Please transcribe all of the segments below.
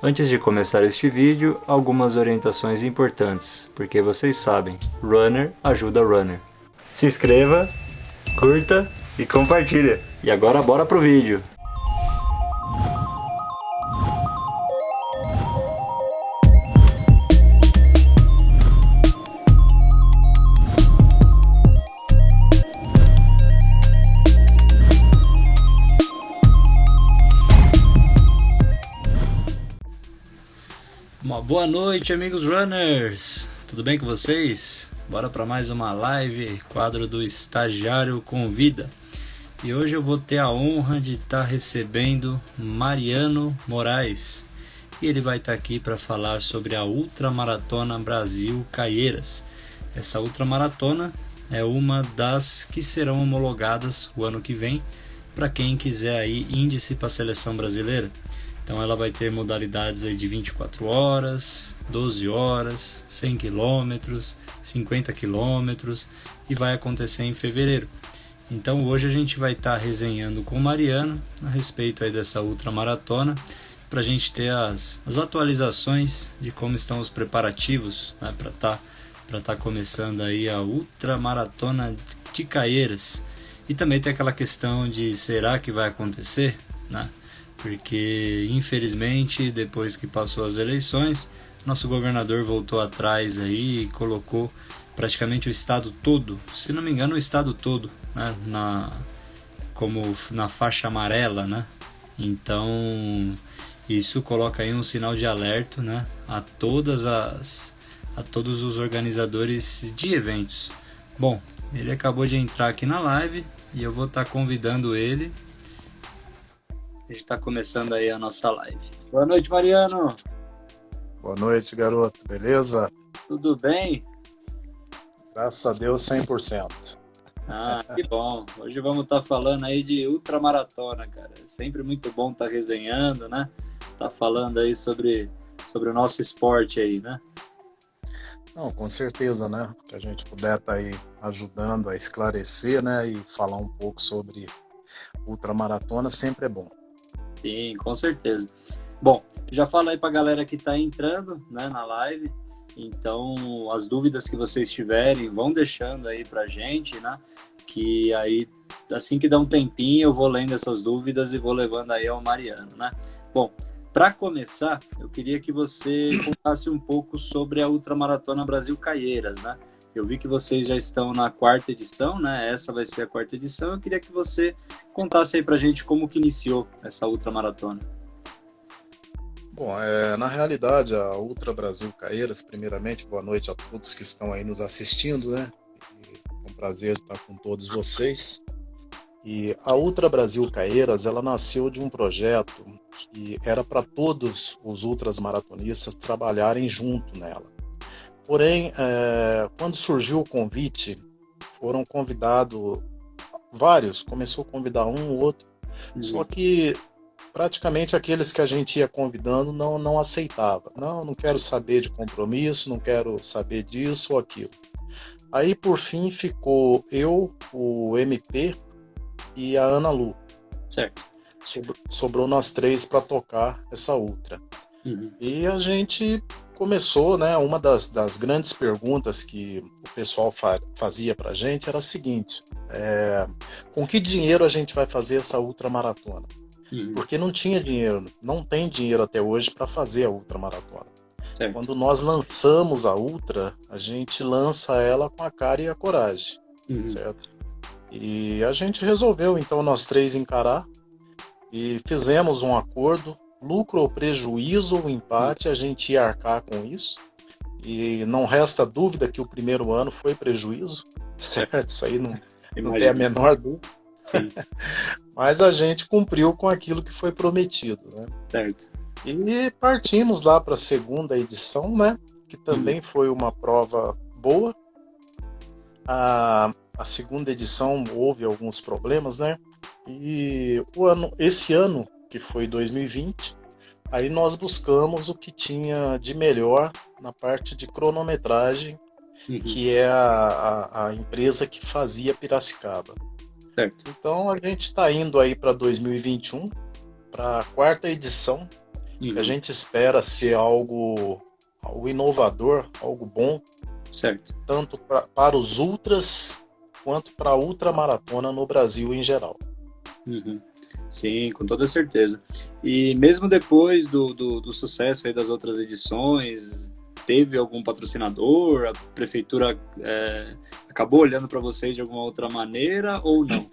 Antes de começar este vídeo, algumas orientações importantes, porque vocês sabem, runner ajuda runner. Se inscreva, curta e compartilha. E agora bora pro vídeo! Uma boa noite, amigos runners! Tudo bem com vocês? Bora para mais uma live, quadro do Estagiário Convida. E hoje eu vou ter a honra de estar recebendo Mariano Moraes. E ele vai estar aqui para falar sobre a Ultramaratona Brasil Caieiras. Essa ultramaratona é uma das que serão homologadas o ano que vem para quem quiser aí índice para a seleção brasileira. Então ela vai ter modalidades aí de 24 horas, 12 horas, 100 km, 50 km e vai acontecer em fevereiro. Então hoje a gente vai estar resenhando com o Mariano a respeito aí dessa ultramaratona para a gente ter as atualizações de como estão os preparativos, né, para tá começando aí a ultramaratona de Caieiras. E também tem aquela questão de será que vai acontecer, né? Porque infelizmente depois que passou as eleições, nosso governador voltou atrás aí e colocou praticamente o estado todo, se não me engano o estado todo, né, como na faixa amarela, né? Então isso coloca aí um sinal de alerta, né, a todos os organizadores de eventos. Bom, ele acabou de entrar aqui na live e eu vou estar convidando ele. A gente está começando aí a nossa live. Boa noite, Mariano. Boa noite, garoto. Beleza? Tudo bem? Graças a Deus, 100%. Ah, que bom. Hoje vamos estar falando aí de ultramaratona, cara. É sempre muito bom estar resenhando, né? Tá falando aí sobre o nosso esporte aí, né? Não, com certeza, né? Que a gente puder estar aí ajudando a esclarecer, né? E falar um pouco sobre ultramaratona sempre é bom. Sim, com certeza. Bom, já fala aí pra galera que tá entrando, né, na live. Então, as dúvidas que vocês tiverem, vão deixando aí pra gente, né? Que aí, assim que dá um tempinho, eu vou lendo essas dúvidas e vou levando aí ao Mariano, né? Bom, para começar, eu queria que você contasse um pouco sobre a Ultramaratona Brasil Caieiras, né? Eu vi que vocês já estão na 4ª edição, né? Essa vai ser a 4ª edição. Eu queria que você contasse aí pra gente como que iniciou essa ultramaratona. Bom, na realidade, a Ultra Brasil Caieiras, primeiramente, boa noite a todos que estão aí nos assistindo, né? É um prazer estar com todos vocês. E a Ultra Brasil Caieiras, ela nasceu de um projeto que era para todos os ultras maratonistas trabalharem junto nela. Porém, quando surgiu o convite, foram convidados vários, começou a convidar um ou outro, só que praticamente aqueles que a gente ia convidando não aceitava. Não quero saber de compromisso, não quero saber disso ou aquilo. Aí, por fim, ficou eu, o MP e a Ana Lu. Certo. Sobrou nós três para tocar essa ultra. E a gente começou, né? Uma das grandes perguntas que o pessoal fazia para a gente era a seguinte: com que dinheiro a gente vai fazer essa ultramaratona? Porque não tinha dinheiro, não tem dinheiro até hoje para fazer a ultramaratona. Quando nós lançamos a ultra, a gente lança ela com a cara e a coragem, certo? E a gente resolveu, então, nós três encarar e fizemos um acordo. Lucro ou prejuízo ou empate, a gente ia arcar com isso. E não resta dúvida que o primeiro ano foi prejuízo, certo? Isso aí não tem a menor dúvida. Sim. Mas a gente cumpriu com aquilo que foi prometido, né? Certo. E partimos lá para a 2ª edição, né? Que também foi uma prova boa. A 2ª edição houve alguns problemas, né? E esse ano, que foi 2020, aí nós buscamos o que tinha de melhor na parte de cronometragem, que é a empresa que fazia Piracicaba. Certo. Então a gente está indo aí para 2021, para a 4ª edição, que a gente espera ser algo inovador, algo bom, Certo. tanto para os ultras quanto para a ultramaratona no Brasil em geral. Uhum. Sim, com toda certeza. E mesmo depois do sucesso aí das outras edições, teve algum patrocinador? A prefeitura acabou olhando para vocês de alguma outra maneira ou não?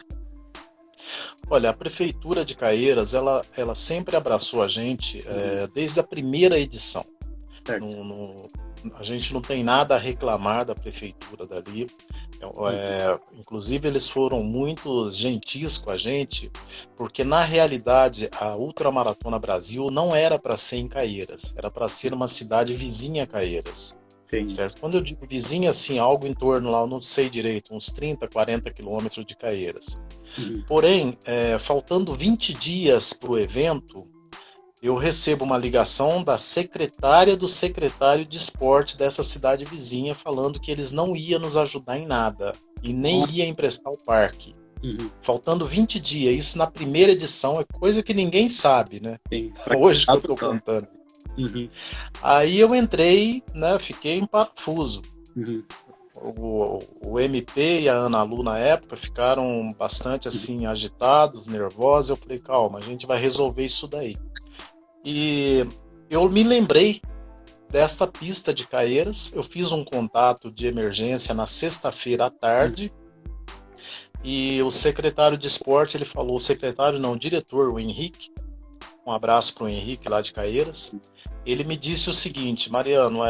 Olha, a Prefeitura de Caieiras, ela sempre abraçou a gente desde a primeira edição. A gente não tem nada a reclamar da Prefeitura dali. Inclusive, eles foram muito gentis com a gente, porque na realidade a Ultramaratona Brasil não era para ser em Caieiras, era para ser uma cidade vizinha a Caieiras. Certo? Quando eu digo vizinha, assim, algo em torno lá, eu não sei direito, uns 30, 40 quilômetros de Caieiras. Porém, faltando 20 dias para o evento, eu recebo uma ligação da secretária do secretário de esporte dessa cidade vizinha falando que eles não iam nos ajudar em nada e nem ia emprestar o parque. Faltando 20 dias, isso na primeira edição é coisa que ninguém sabe, né? Sim, hoje que eu tô contando. Aí eu entrei, né, fiquei em parafuso. O MP e a Ana Lu na época ficaram bastante assim agitados, nervosos. Eu falei, calma, a gente vai resolver isso daí. E eu me lembrei desta pista de Caieiras. Eu fiz um contato de emergência na sexta-feira à tarde. E o secretário de esporte, ele falou, o diretor, o Henrique, um abraço para o Henrique lá de Caieiras, ele me disse o seguinte: Mariano,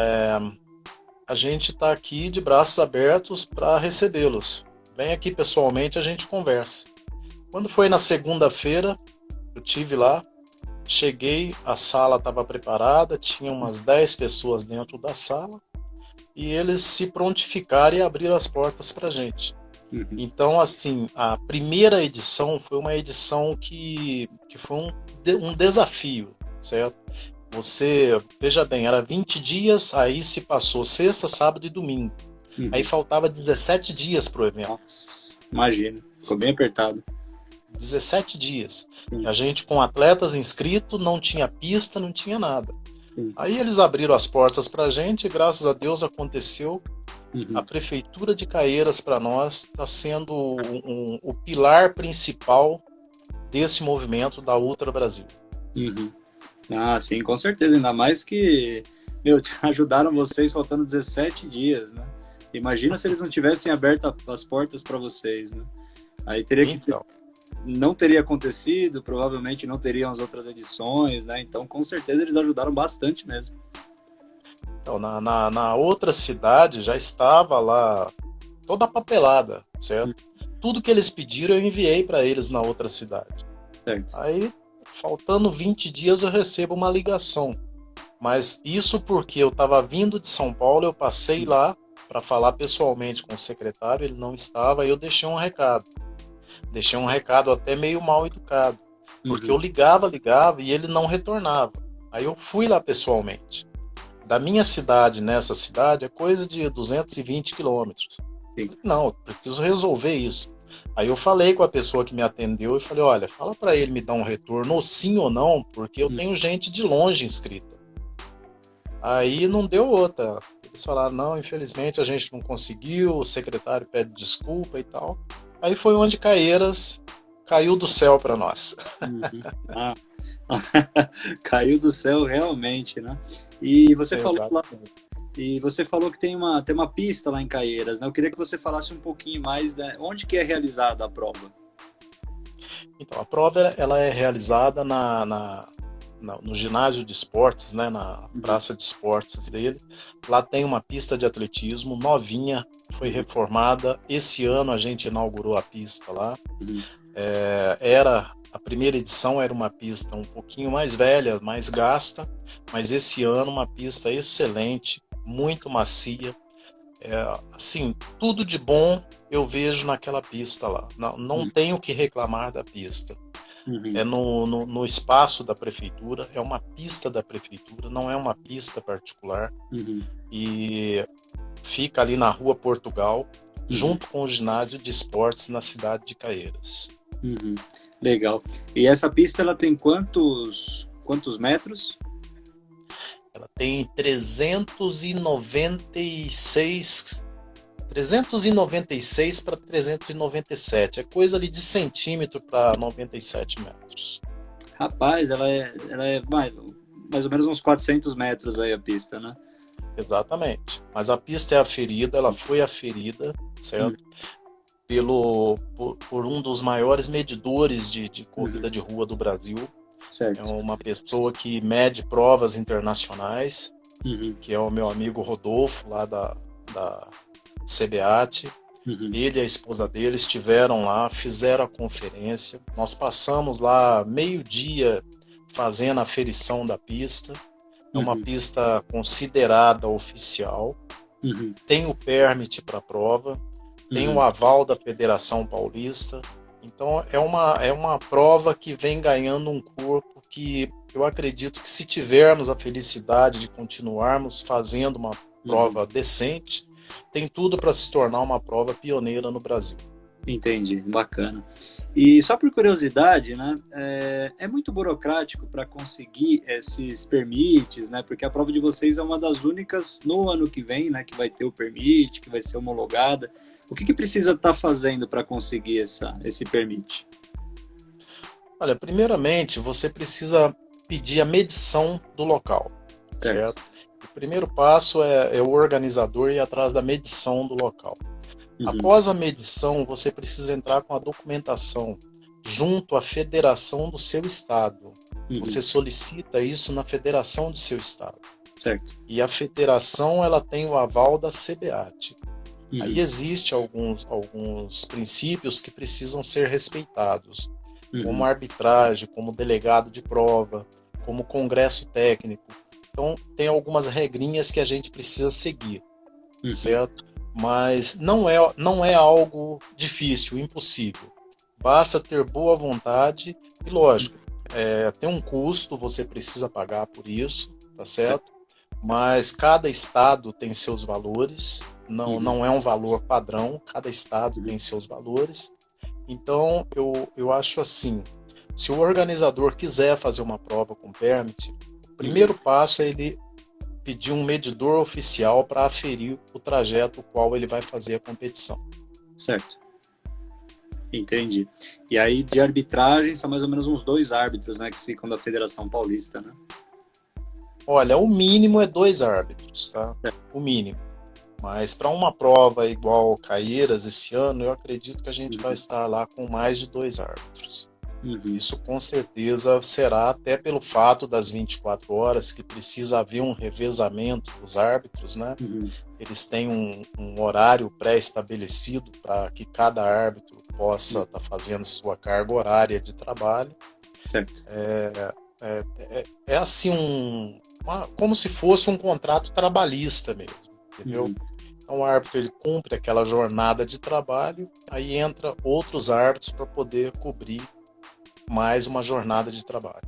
a gente está aqui de braços abertos para recebê-los. Vem aqui pessoalmente, a gente conversa. Quando foi na segunda-feira, eu tive lá, cheguei, a sala estava preparada, tinha umas 10 pessoas dentro da sala, e eles se prontificaram e abriram as portas para a gente. Então, assim, a primeira edição foi uma edição que foi um desafio, certo? Você, veja bem, era 20 dias, aí se passou sexta, sábado e domingo. Aí faltava 17 dias pro evento. Nossa, imagina, ficou bem apertado. 17 dias. A gente com atletas inscritos, não tinha pista, não tinha nada. Aí eles abriram as portas pra gente e graças a Deus aconteceu. A Prefeitura de Caieiras, para nós, está sendo o pilar principal desse movimento da Ultra Brasil. Ah, sim, com certeza. Ainda mais que, ajudaram vocês faltando 17 dias, né? Imagina se eles não tivessem aberto as portas para vocês, né? Aí não teria acontecido, provavelmente não teriam as outras edições, né? Então, com certeza, eles ajudaram bastante mesmo. Então, na outra cidade já estava lá toda a papelada, certo? Tudo que eles pediram eu enviei para eles na outra cidade. Certo. Aí, faltando 20 dias, eu recebo uma ligação. Mas isso porque eu estava vindo de São Paulo, eu passei lá para falar pessoalmente com o secretário, ele não estava, e eu deixei um recado. Deixei um recado até meio mal educado, porque eu ligava e ele não retornava. Aí eu fui lá pessoalmente. Da minha cidade nessa cidade é coisa de 220 quilômetros. Não, eu preciso resolver isso. Aí eu falei com a pessoa que me atendeu e falei, olha, fala para ele me dar um retorno, ou sim ou não, porque eu tenho gente de longe inscrita. Aí não deu outra. Eles falaram, não, infelizmente a gente não conseguiu, o secretário pede desculpa e tal. Aí foi onde Caieiras caiu do céu para nós. Caiu do céu realmente, né? E você falou que tem uma pista lá em Caieiras, né? Eu queria que você falasse um pouquinho mais, né? Onde que é realizada a prova? Então, a prova ela é realizada no ginásio de esportes, né? Na praça de esportes dele. Lá tem uma pista de atletismo novinha, foi reformada. Esse ano a gente inaugurou a pista lá. A primeira edição era uma pista um pouquinho mais velha, mais gasta, mas esse ano uma pista excelente, muito macia. Assim, tudo de bom eu vejo naquela pista lá. Não tenho o que reclamar da pista. É no espaço da prefeitura, é uma pista da prefeitura, não é uma pista particular. E fica ali na Rua Portugal, junto com o ginásio de esportes na cidade de Caieiras. Legal. E essa pista ela tem quantos metros? Ela tem 396 para 397. É coisa ali de centímetro para 97 metros. Rapaz, ela é mais ou menos uns 400 metros aí a pista, né? Exatamente. Mas a pista é aferida, ela foi aferida, certo? Por um dos maiores medidores de corrida de rua do Brasil. Certo. É uma pessoa que mede provas internacionais, que é o meu amigo Rodolfo, lá da CBAT. Ele e a esposa dele estiveram lá, fizeram a conferência. Nós passamos lá meio-dia fazendo a aferição da pista. É uma pista considerada oficial. Tem o permit para a prova. Tem o aval da Federação Paulista. Então é uma prova que vem ganhando um corpo que eu acredito que, se tivermos a felicidade de continuarmos fazendo uma prova decente, tem tudo para se tornar uma prova pioneira no Brasil. Entendi, bacana. E só por curiosidade, né, é muito burocrático para conseguir esses permits, né, porque a prova de vocês é uma das únicas no ano que vem, né, que vai ter o permit, que vai ser homologada. O que precisa estar fazendo para conseguir esse permit? Olha, primeiramente você precisa pedir a medição do local, certo? O primeiro passo é o organizador ir atrás da medição do local. Após a medição, você precisa entrar com a documentação junto à federação do seu estado. Você solicita isso na federação do seu estado. Certo. E a federação, ela tem o aval da CBAT. Aí existem alguns princípios que precisam ser respeitados, como arbitragem, como delegado de prova, como congresso técnico. Então, tem algumas regrinhas que a gente precisa seguir, certo? Mas não é algo difícil, impossível. Basta ter boa vontade e, lógico, tem um custo, você precisa pagar por isso, tá certo? Mas cada estado tem seus valores, não é um valor padrão, cada estado tem seus valores. Então, eu acho assim, se o organizador quiser fazer uma prova com permit, o primeiro passo é ele pedir um medidor oficial para aferir o trajeto qual ele vai fazer a competição. Certo. Entendi. E aí, de arbitragem, são mais ou menos uns 2 árbitros, né, que ficam da Federação Paulista, né? Olha, o mínimo é 2 árbitros, tá? O mínimo. Mas para uma prova igual Caieiras esse ano, eu acredito que a gente vai estar lá com mais de 2 árbitros. Isso com certeza será, até pelo fato das 24 horas, que precisa haver um revezamento dos árbitros, né? Eles têm um horário pré-estabelecido para que cada árbitro possa estar fazendo sua carga horária de trabalho. Certo. É assim, como se fosse um contrato trabalhista mesmo, entendeu? Então o árbitro ele cumpre aquela jornada de trabalho, aí entra outros árbitros para poder cobrir mais uma jornada de trabalho.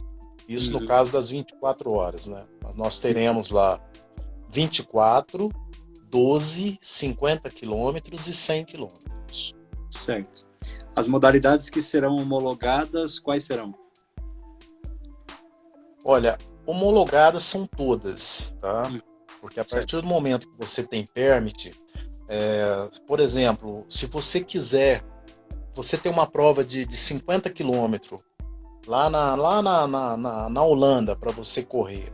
Isso no caso das 24 horas, né? Nós teremos lá 24, 12, 50 quilômetros e 100 quilômetros. Certo. As modalidades que serão homologadas, quais serão? Olha, homologadas são todas, tá? Porque a partir do momento que você tem permit, por exemplo, se você quiser, você tem uma prova de 50 quilômetros lá na Holanda para você correr.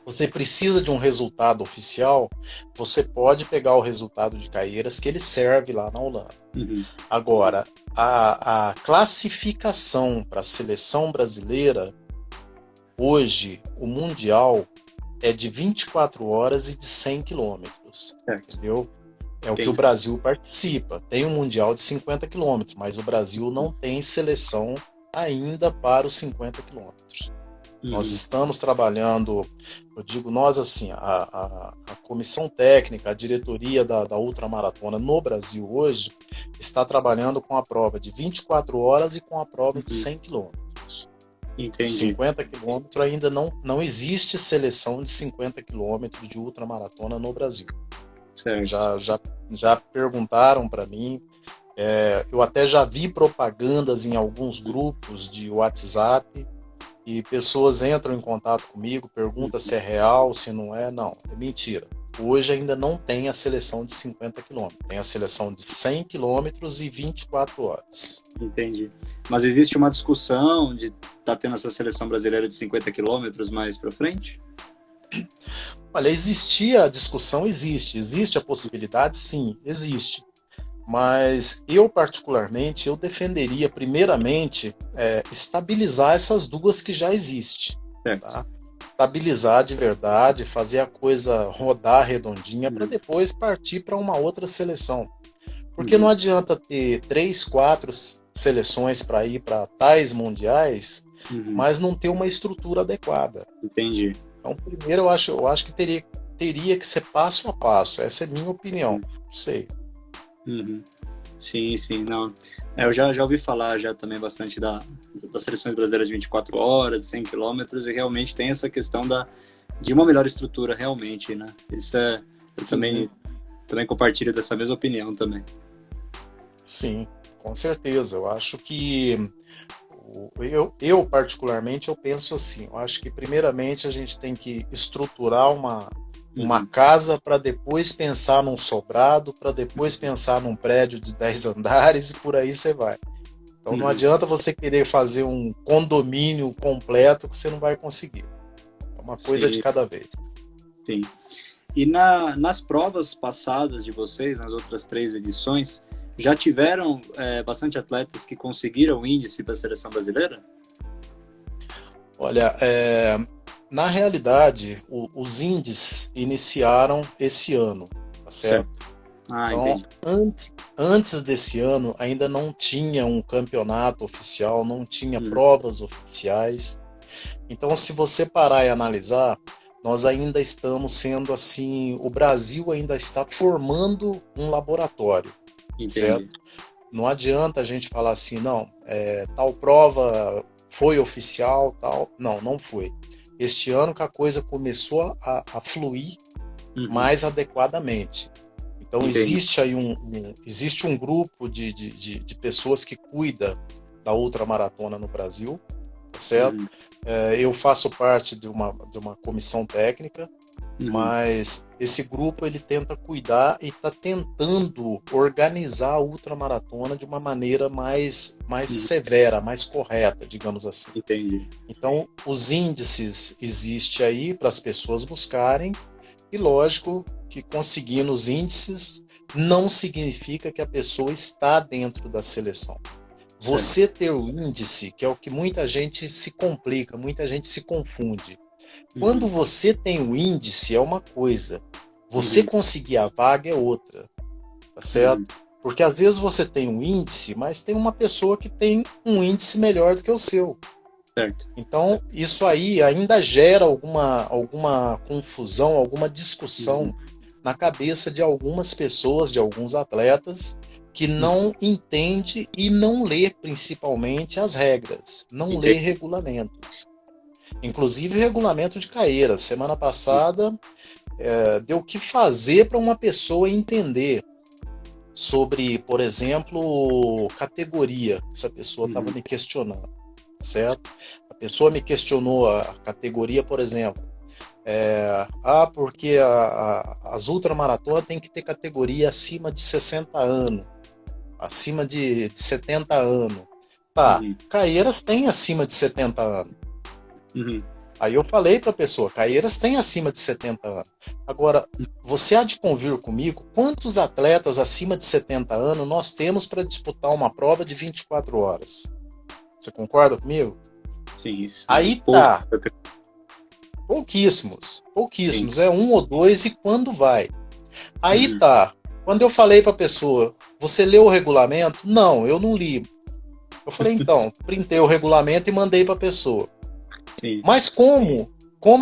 Você precisa de um resultado oficial, você pode pegar o resultado de Caieiras, que ele serve lá na Holanda. Agora, a classificação para a seleção brasileira, hoje, o Mundial é de 24 horas e de 100 quilômetros, entendeu? É o que o Brasil participa. Tem um Mundial de 50 quilômetros, mas o Brasil não tem seleção ainda para os 50 quilômetros. Nós estamos trabalhando, eu digo nós assim, a comissão técnica, a diretoria da ultramaratona no Brasil hoje está trabalhando com a prova de 24 horas e com a prova de 100 quilômetros. Entendi. 50 quilômetros ainda não existe seleção de 50 quilômetros de ultramaratona no Brasil. Certo. Já perguntaram para mim, eu até já vi propagandas em alguns grupos de WhatsApp, e pessoas entram em contato comigo, perguntam se é real, se não é. Não, é mentira. Hoje ainda não tem a seleção de 50 quilômetros. Tem a seleção de 100 quilômetros e 24 horas. Entendi. Mas existe uma discussão de estar tendo essa seleção brasileira de 50 quilômetros mais para frente? Olha, existia a discussão, existe. Existe a possibilidade? Sim, existe. Mas eu, particularmente, eu defenderia, primeiramente, estabilizar essas duas que já existem. Tá? Estabilizar de verdade, fazer a coisa rodar redondinha para depois partir para uma outra seleção. Porque não adianta ter 3, 4 seleções para ir para tais mundiais, mas não ter uma estrutura adequada. Entendi. Então, primeiro, eu acho que teria que ser passo a passo. Essa é a minha opinião. Não sei. Sim, não. Eu já ouvi falar já também bastante das seleções brasileiras de 24 horas, 100 quilômetros, e realmente tem essa questão de uma melhor estrutura, realmente, né? Isso eu também compartilho dessa mesma opinião também. Sim, com certeza. Eu acho que eu particularmente, eu penso assim, eu acho que primeiramente a gente tem que estruturar uma casa para depois pensar num sobrado, para depois pensar num prédio de 10 andares e por aí você vai. Então não adianta você querer fazer um condomínio completo que você não vai conseguir. É uma coisa de cada vez. Sim. E nas provas passadas de vocês, nas outras 3 edições, já tiveram bastante atletas que conseguiram o índice para a seleção brasileira? Olha, na realidade, os índices iniciaram esse ano, tá certo? Então, antes desse ano, ainda não tinha um campeonato oficial, não tinha provas oficiais. Então, se você parar e analisar, nós ainda estamos sendo assim, o Brasil ainda está formando um laboratório, certo? Não adianta a gente falar assim, não, tal prova foi oficial, tal. Não foi. Este ano que a coisa começou a fluir mais adequadamente. Então existe aí existe um grupo de pessoas que cuida da ultramaratona no Brasil, tá certo? Eu faço parte de uma comissão técnica, mas esse grupo ele tenta cuidar e está tentando organizar a ultramaratona de uma maneira mais severa, mais correta, digamos assim. Entendi. Então, os índices existem aí para as pessoas buscarem, e lógico que conseguindo os índices não significa que a pessoa está dentro da seleção. Você ter o índice, que é o que muita gente se complica, muita gente se confunde. Quando você tem o índice é uma coisa, você conseguir a vaga é outra, tá certo? Porque às vezes você tem um índice, mas tem uma pessoa que tem um índice melhor do que o seu. Certo. Então, isso aí ainda gera alguma confusão, alguma discussão na cabeça de algumas pessoas, de alguns atletas, que não entende e não lê principalmente as regras, não lê regulamentos. Inclusive regulamento de carreiras. Semana passada deu o que fazer para uma pessoa entender sobre, por exemplo, categoria. Essa pessoa estava me questionando, certo? A pessoa me questionou a categoria, por exemplo. Porque as ultramaratonas tem que ter categoria acima de 60 anos, acima de 70 anos. Tá, Caieiras tem acima de 70 anos. Aí eu falei para a pessoa, Caieiras tem acima de 70 anos. Agora, você há de convir comigo, quantos atletas acima de 70 anos nós temos para disputar uma prova de 24 horas? Você concorda comigo? Sim. Aí tá. Pouquíssimos. Sim. É 1 ou 2 e quando vai. Aí tá. Quando eu falei para a pessoa, você leu o regulamento? Não, eu não li. Eu falei, então, printei o regulamento e mandei para a pessoa. Sim. Mas como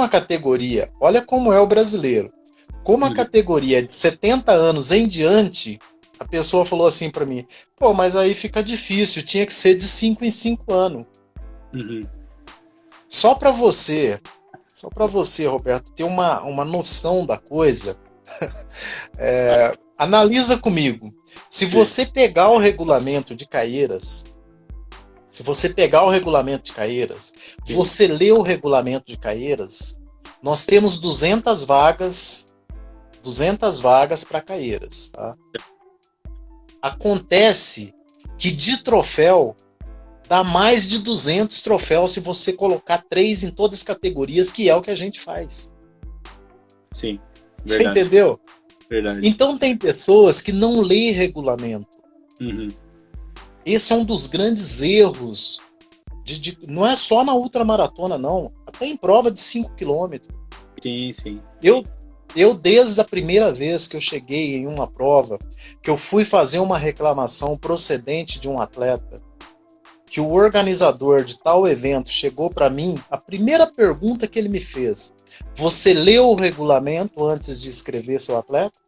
a categoria, olha como é o brasileiro, como a categoria é de 70 anos em diante, a pessoa falou assim para mim, pô, mas aí fica difícil, tinha que ser de 5 em 5 anos. Só para você, Roberto, ter uma noção da coisa, analisa comigo. Se você pegar o regulamento de Caieiras, Se você pegar o regulamento de Caieiras, você lê o regulamento de Caieiras, nós temos 200 vagas para Caieiras, tá? Acontece que de troféu dá mais de 200 troféus se você colocar 3 em todas as categorias, que é o que a gente faz. Sim, verdade. Você entendeu? Verdade. Então tem pessoas que não leem regulamento. Uhum. Esse é um dos grandes erros. Não é só na ultramaratona, não. Até em prova de 5 km. Sim, sim. Eu, desde a primeira vez que eu cheguei em uma prova, que eu fui fazer uma reclamação procedente de um atleta, que o organizador de tal evento chegou para mim, a primeira pergunta que ele me fez: você leu o regulamento antes de escrever seu atleta?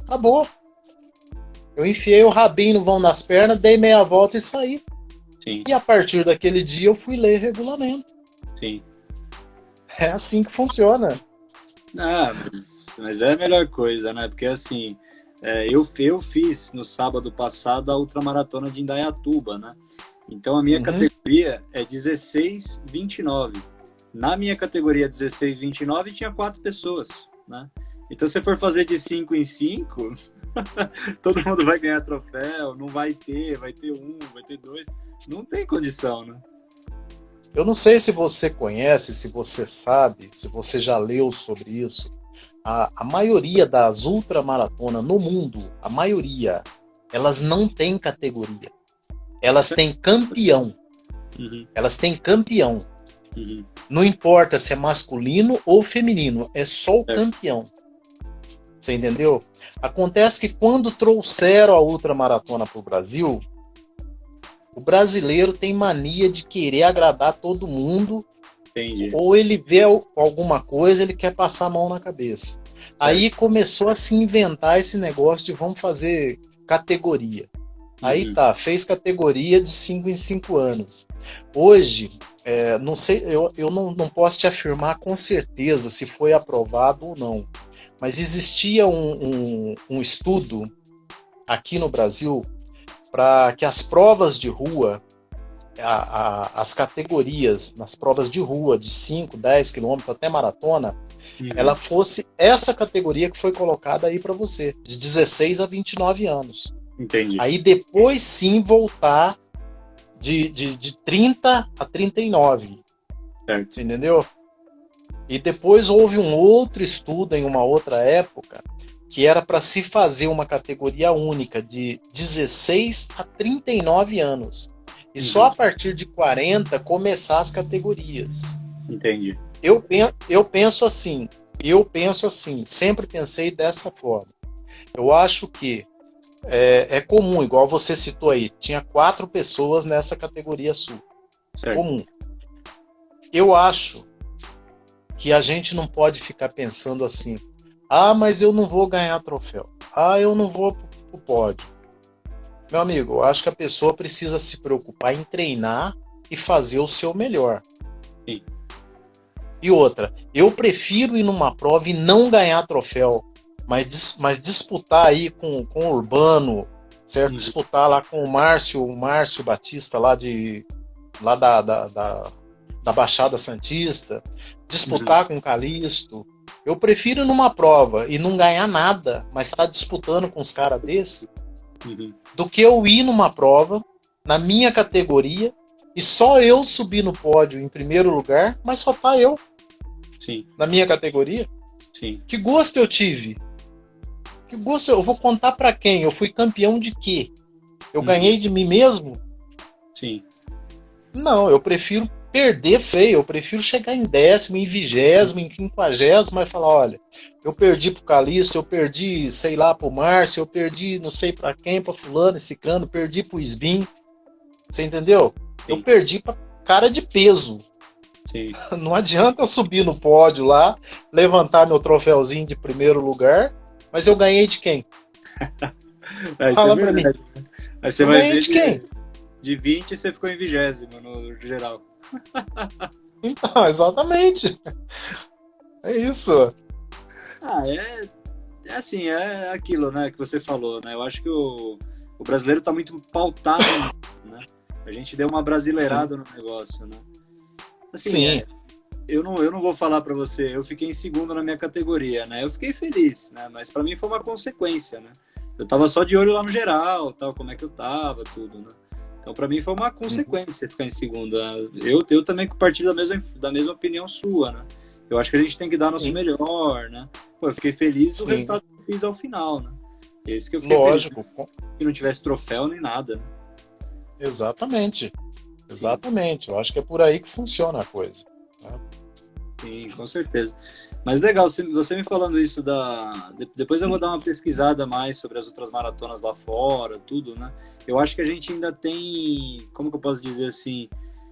Acabou. Eu enfiei o rabinho no vão das pernas, dei meia volta e saí. Sim. E a partir daquele dia eu fui ler regulamento. Sim. É assim que funciona. Ah, mas é a melhor coisa, né? Porque assim, eu fiz no sábado passado a ultramaratona de Indaiatuba, né? Então a minha categoria é 16-29. Na minha categoria 16-29 tinha 4 pessoas, né? Então se for fazer de 5 em 5, todo mundo vai ganhar troféu, não vai ter 1, vai ter 2. Não tem condição, né? Eu não sei se você conhece, se você sabe, se você já leu sobre isso. A maioria das ultramaratonas no mundo, a maioria, elas não têm categoria. Elas têm campeão. Uhum. Elas têm campeão. Uhum. Não importa se é masculino ou feminino, é só o campeão. Você entendeu? Acontece que quando trouxeram a ultramaratona para o Brasil, o brasileiro tem mania de querer agradar todo mundo. Entendi. Ou ele vê alguma coisa, ele quer passar a mão na cabeça. Certo. Aí começou a se inventar esse negócio de vamos fazer categoria. Aí tá, fez categoria de 5 em 5 anos. Hoje, não sei, eu não posso te afirmar com certeza se foi aprovado ou não. Mas existia um estudo aqui no Brasil para que as provas de rua, as categorias nas provas de rua de 5, 10 quilômetros até maratona, ela fosse essa categoria que foi colocada aí para você, de 16 a 29 anos. Entendi. Aí depois sim voltar de 30 a 39. Certo. Você entendeu? E depois houve um outro estudo em uma outra época que era para se fazer uma categoria única de 16 a 39 anos. E só a partir de 40 começar as categorias. Entendi. Eu penso assim, sempre pensei dessa forma. Eu acho que é comum, igual você citou aí, tinha 4 pessoas nessa categoria sua. Certo. Comum. Eu acho que a gente não pode ficar pensando assim: ah, mas eu não vou ganhar troféu. Ah, eu não vou pro pódio. Meu amigo, eu acho que a pessoa precisa se preocupar em treinar e fazer o seu melhor. Sim. E outra, eu prefiro ir numa prova e não ganhar troféu, mas disputar aí com o Urbano, certo? Disputar lá com o Márcio Batista lá da Baixada Santista, disputar com o Calixto. Eu prefiro ir numa prova e não ganhar nada, mas estar disputando com os caras desse, do que eu ir numa prova, na minha categoria, e só eu subir no pódio em primeiro lugar, mas só tá eu. Sim. Na minha categoria. Sim. Que gosto eu tive? Que gosto eu vou contar pra quem? Eu fui campeão de quê? Eu ganhei de mim mesmo? Sim. Não, eu prefiro perder feio, eu prefiro chegar em 10º, em 20º, em 50º, mas falar: olha, eu perdi pro Calixto, eu perdi, sei lá, pro Márcio, eu perdi não sei pra quem, pra fulano, ciclano, perdi pro Sbin. Você entendeu? Sim. Eu perdi pra cara de peso. Sim. Não adianta eu subir no pódio lá, levantar meu troféuzinho de primeiro lugar, mas eu ganhei de quem? Fala pra mim. Aí você vai ver de quem? De 20 você ficou em 20º no geral. Então, exatamente. É isso. É assim, é aquilo, né, que você falou, né? Eu acho que o brasileiro tá muito pautado, né? A gente deu uma brasileirada no negócio, né? Assim, Sim. eu não vou falar para você, eu fiquei em segundo na minha categoria, né? Eu fiquei feliz, né? Mas para mim foi uma consequência, né? Eu tava só de olho lá no geral, tal, como é que eu tava, tudo, né? Então para mim foi uma consequência ficar em segundo. Né? Eu também compartilho da mesma opinião sua, né? Eu acho que a gente tem que dar nosso melhor, né? Pô, eu fiquei feliz do resultado que eu fiz ao final, né? Esse que eu fiquei Lógico. feliz, que não tivesse troféu nem nada. Né? Exatamente. Exatamente. Eu acho que é por aí que funciona a coisa. Né? Sim, com certeza. Mas legal, você me falando isso depois eu vou dar uma pesquisada mais sobre as outras maratonas lá fora, tudo, né? Eu acho que a gente ainda tem, como que eu posso dizer assim,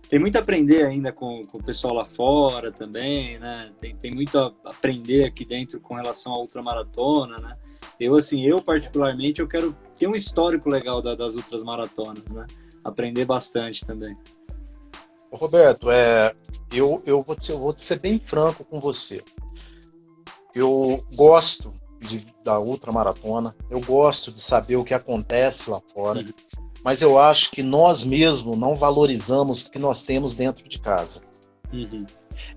tem muito a aprender ainda com o pessoal lá fora também, né? Tem muito a aprender aqui dentro com relação à ultramaratona, né? Eu particularmente, eu quero ter um histórico legal das outras maratonas, né? Aprender bastante também. Roberto, eu vou ser bem franco com você. Eu gosto da ultramaratona, eu gosto de saber o que acontece lá fora, mas eu acho que nós mesmos não valorizamos o que nós temos dentro de casa.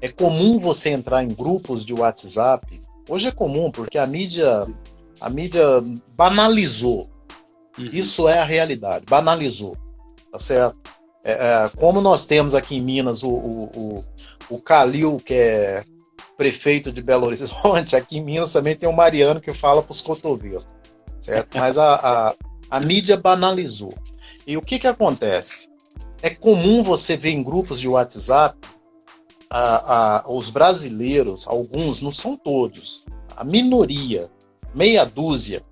É comum você entrar em grupos de WhatsApp, hoje é comum porque a mídia banalizou. Isso é a realidade, banalizou, tá certo? Como nós temos aqui em Minas o Calil, que é prefeito de Belo Horizonte, aqui em Minas também tem o Mariano que fala para os cotovelos, certo? Mas a mídia banalizou. E o que acontece? É comum você ver em grupos de WhatsApp os brasileiros, alguns, não são todos, a minoria, meia dúzia,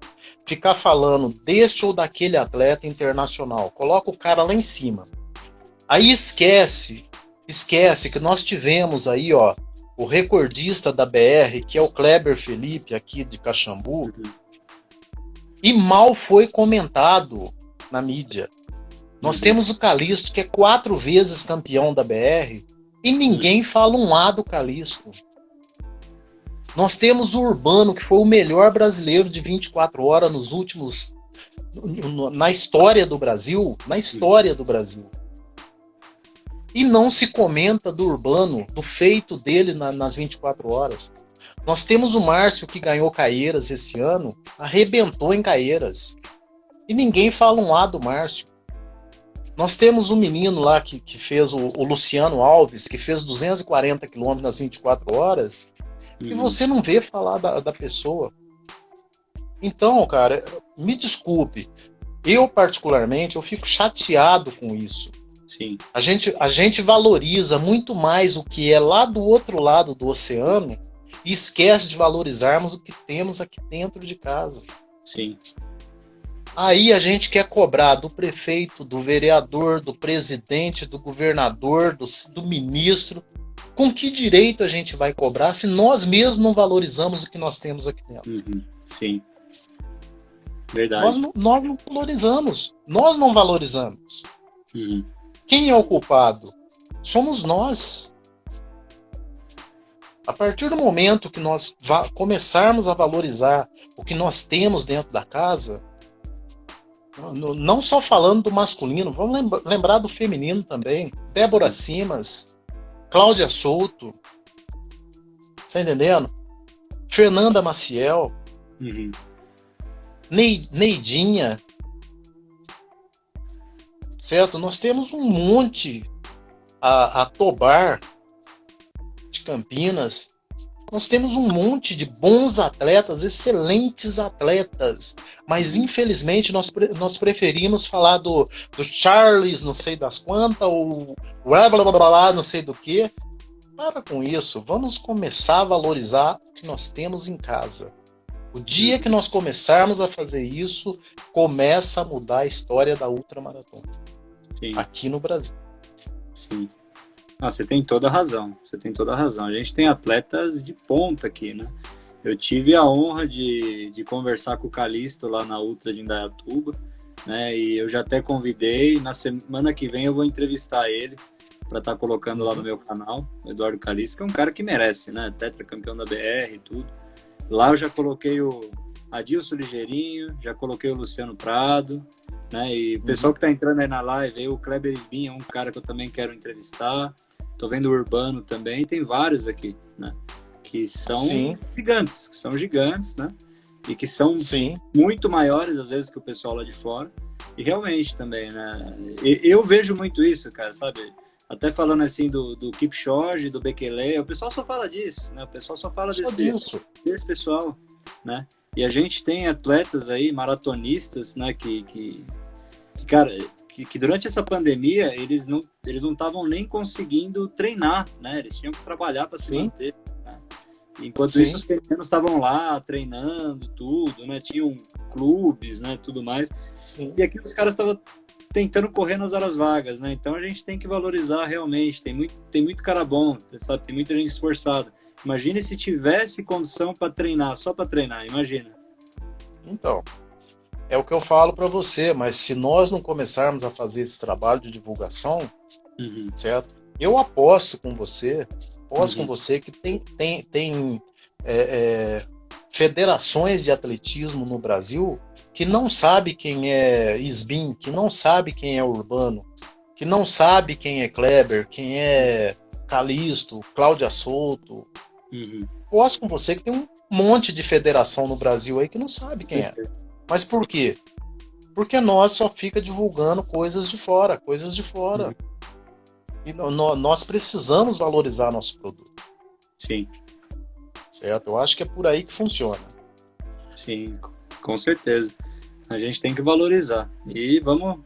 ficar falando deste ou daquele atleta internacional. Coloca o cara lá em cima. Aí esquece que nós tivemos aí, ó, o recordista da BR, que é o Kleber Felipe, aqui de Caxambu, e mal foi comentado na mídia. Nós temos o Calixto, que é 4 vezes campeão da BR, e ninguém fala um A do Calixto. Nós temos o Urbano, que foi o melhor brasileiro de 24 horas nos últimos... na história do Brasil, E não se comenta do Urbano, do feito dele nas 24 horas. Nós temos o Márcio, que ganhou Caieiras esse ano, arrebentou em Caieiras. E ninguém fala um A do Márcio. Nós temos um menino lá que fez o Luciano Alves, que fez 240 quilômetros nas 24 horas, e você não vê falar da pessoa. Então, cara, me desculpe. Eu, particularmente, eu fico chateado com isso. Sim. A gente valoriza muito mais o que é lá do outro lado do oceano e esquece de valorizarmos o que temos aqui dentro de casa. Sim. Aí a gente quer cobrar do prefeito, do vereador, do presidente, do governador, do ministro. Com que direito a gente vai cobrar se nós mesmos não valorizamos o que nós temos aqui dentro? Sim. Verdade. Nós não valorizamos. Nós não valorizamos. Quem é o culpado? Somos nós. A partir do momento que nós começarmos a valorizar o que nós temos dentro da casa, não só falando do masculino, vamos lembrar do feminino também. Débora Simas, Cláudia Souto, tá entendendo? Fernanda Maciel, Neidinha, certo? Nós temos um monte, a Tobar de Campinas, nós temos um monte de bons atletas, excelentes atletas, mas infelizmente nós preferimos falar do Charles, não sei das quantas, ou blá blá blá blá, não sei do que. Para com isso, vamos começar a valorizar o que nós temos em casa. O dia que nós começarmos a fazer isso, começa a mudar a história da ultramaratona. Sim. Aqui no Brasil. Sim. Você tem toda a razão. Você tem toda a razão. A gente tem atletas de ponta aqui, né? Eu tive a honra de conversar com o Calixto lá na Ultra de Indaiatuba, né? E eu já até convidei. Na semana que vem eu vou entrevistar ele para estar colocando lá no meu canal, o Eduardo Calixto, que é um cara que merece, né? Tetracampeão da BR e tudo. Lá eu já coloquei Adilson Ligeirinho, já coloquei o Luciano Prado, né? E o pessoal que tá entrando aí na live, aí, o Kleber Sbin é um cara que eu também quero entrevistar. Tô vendo o Urbano também, tem vários aqui, né? Que são gigantes, né? E que são muito maiores, às vezes, que o pessoal lá de fora. E realmente também, né? Eu vejo muito isso, cara, sabe? Até falando assim do Kipchoge, do Bekele, o pessoal só fala disso, né? O pessoal só fala desse pessoal, né? E a gente tem atletas aí, maratonistas, né? Cara, que durante essa pandemia eles não estavam nem conseguindo treinar, né? Eles tinham que trabalhar para se manter. Né? Enquanto isso, os kenianos estavam lá treinando tudo, né? Tinham clubes, né? Tudo mais. Sim. E aqui os caras estavam tentando correr nas horas vagas, né? Então a gente tem que valorizar realmente. Tem muito cara bom, sabe? Tem muita gente esforçada. Imagine se tivesse condição para treinar, só para treinar, imagina. Então, é o que eu falo para você, mas se nós não começarmos a fazer esse trabalho de divulgação, certo? Eu aposto com você que tem federações de atletismo no Brasil que não sabe quem é Sbin, que não sabe quem é Urbano, que não sabe quem é Kleber, quem é Calisto, Cláudia Souto. Posso com você que tem um monte de federação no Brasil aí que não sabe quem é. Mas por quê? Porque nós só fica divulgando coisas de fora. E nós precisamos valorizar nosso produto. Sim. Certo? Eu acho que é por aí que funciona. Sim, com certeza. A gente tem que valorizar. E vamos...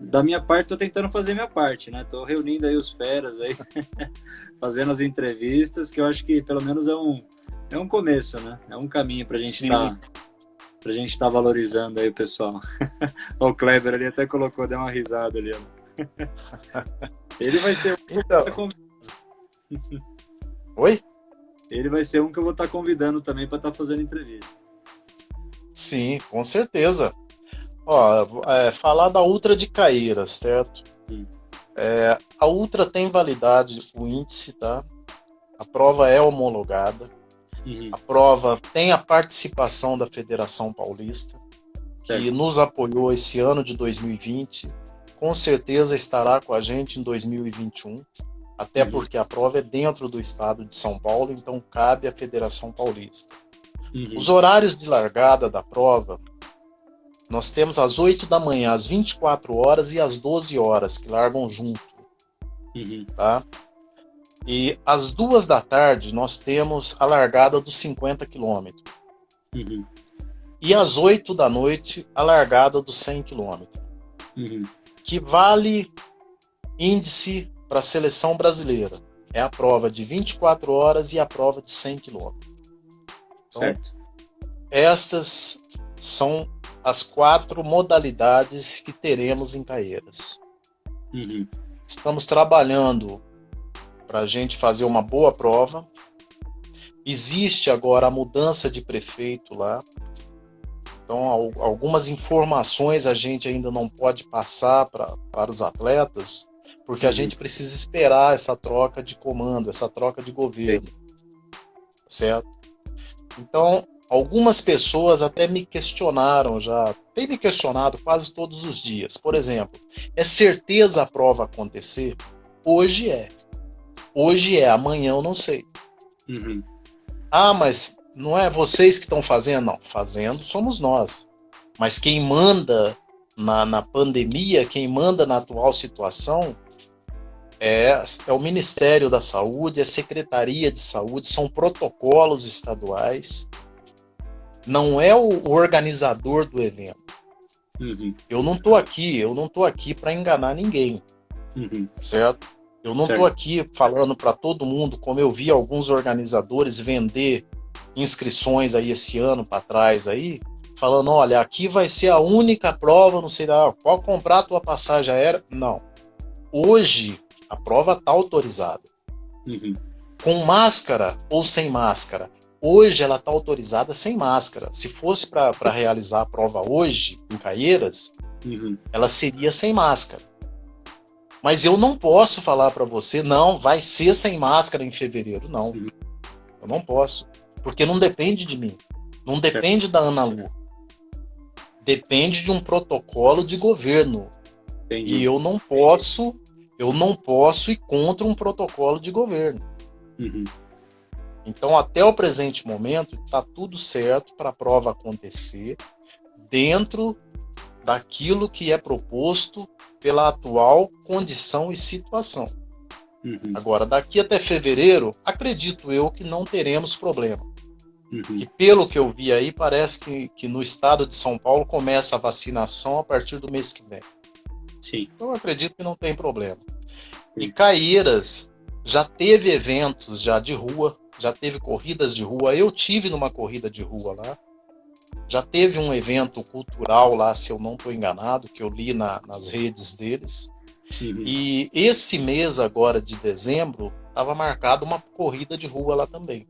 Da minha parte, tô tentando fazer minha parte, né? Tô reunindo aí os feras aí, fazendo as entrevistas, que eu acho que pelo menos é um começo, né? É um caminho pra gente estar valorizando aí o pessoal. O Kleber ali até colocou, deu uma risada ali, ó. Ele vai ser Oi? Ele vai ser um que eu vou estar convidando também para estar fazendo entrevista. Sim, com certeza. Ó, falar da Ultra de Caieiras, certo? A Ultra tem validade, o índice, tá? A prova é homologada. A prova tem a participação da Federação Paulista, que nos apoiou esse ano de 2020. Com certeza estará com a gente em 2021, até porque a prova é dentro do estado de São Paulo, então cabe à Federação Paulista. Os horários de largada da prova, nós temos às 8 da manhã, às 24 horas e às 12 horas, que largam junto. Tá? E às 2 da tarde, nós temos a largada dos 50 quilômetros. E às 8 da noite, a largada dos 100 quilômetros. Que vale índice para a seleção brasileira. É a prova de 24 horas e a prova de 100 quilômetros. Então, certo. Essas são as 4 modalidades que teremos em Caieiras. Estamos trabalhando para a gente fazer uma boa prova. Existe agora a mudança de prefeito lá. Então, algumas informações a gente ainda não pode passar para os atletas, porque a gente precisa esperar essa troca de comando, essa troca de governo. Certo? Então, algumas pessoas até me questionaram já, tem me questionado quase todos os dias. Por exemplo, é certeza a prova acontecer? Hoje é. Hoje é, amanhã eu não sei. Ah, mas não é vocês que estão fazendo? Não, fazendo somos nós. Mas quem manda na pandemia, quem manda na atual situação é o Ministério da Saúde, é a Secretaria de Saúde, são protocolos estaduais. Não é o organizador do evento. Eu não estou aqui para enganar ninguém. Certo? Eu não estou aqui falando para todo mundo, como eu vi alguns organizadores vender inscrições aí esse ano para trás aí, falando, olha, aqui vai ser a única prova, não sei lá, qual comprar a tua passagem aérea. Não. Hoje a prova está autorizada. Com máscara ou sem máscara. Hoje ela está autorizada sem máscara. Se fosse para realizar a prova hoje, em Caieiras, ela seria sem máscara. Mas eu não posso falar para você, não, vai ser sem máscara em fevereiro. Não, eu não posso. Porque não depende de mim. Não Certo. depende da Analu. Depende de um protocolo de governo. E Entendi. eu não posso ir contra um protocolo de governo. Uhum. Então, até o presente momento, está tudo certo para a prova acontecer dentro daquilo que é proposto pela atual condição e situação. Uhum. Agora, daqui até fevereiro, acredito eu que não teremos problema. Uhum. E pelo que eu vi aí, parece que no estado de São Paulo começa a vacinação a partir do mês que vem. Sim. Então, eu acredito que não tem problema. E Sim. Caieiras já teve eventos já de rua, já teve corridas de rua. Eu tive numa corrida de rua lá. Já teve um evento cultural lá, se eu não estou enganado, que eu li nas redes deles. Uhum. E esse mês agora de dezembro estava marcado uma corrida de rua lá também.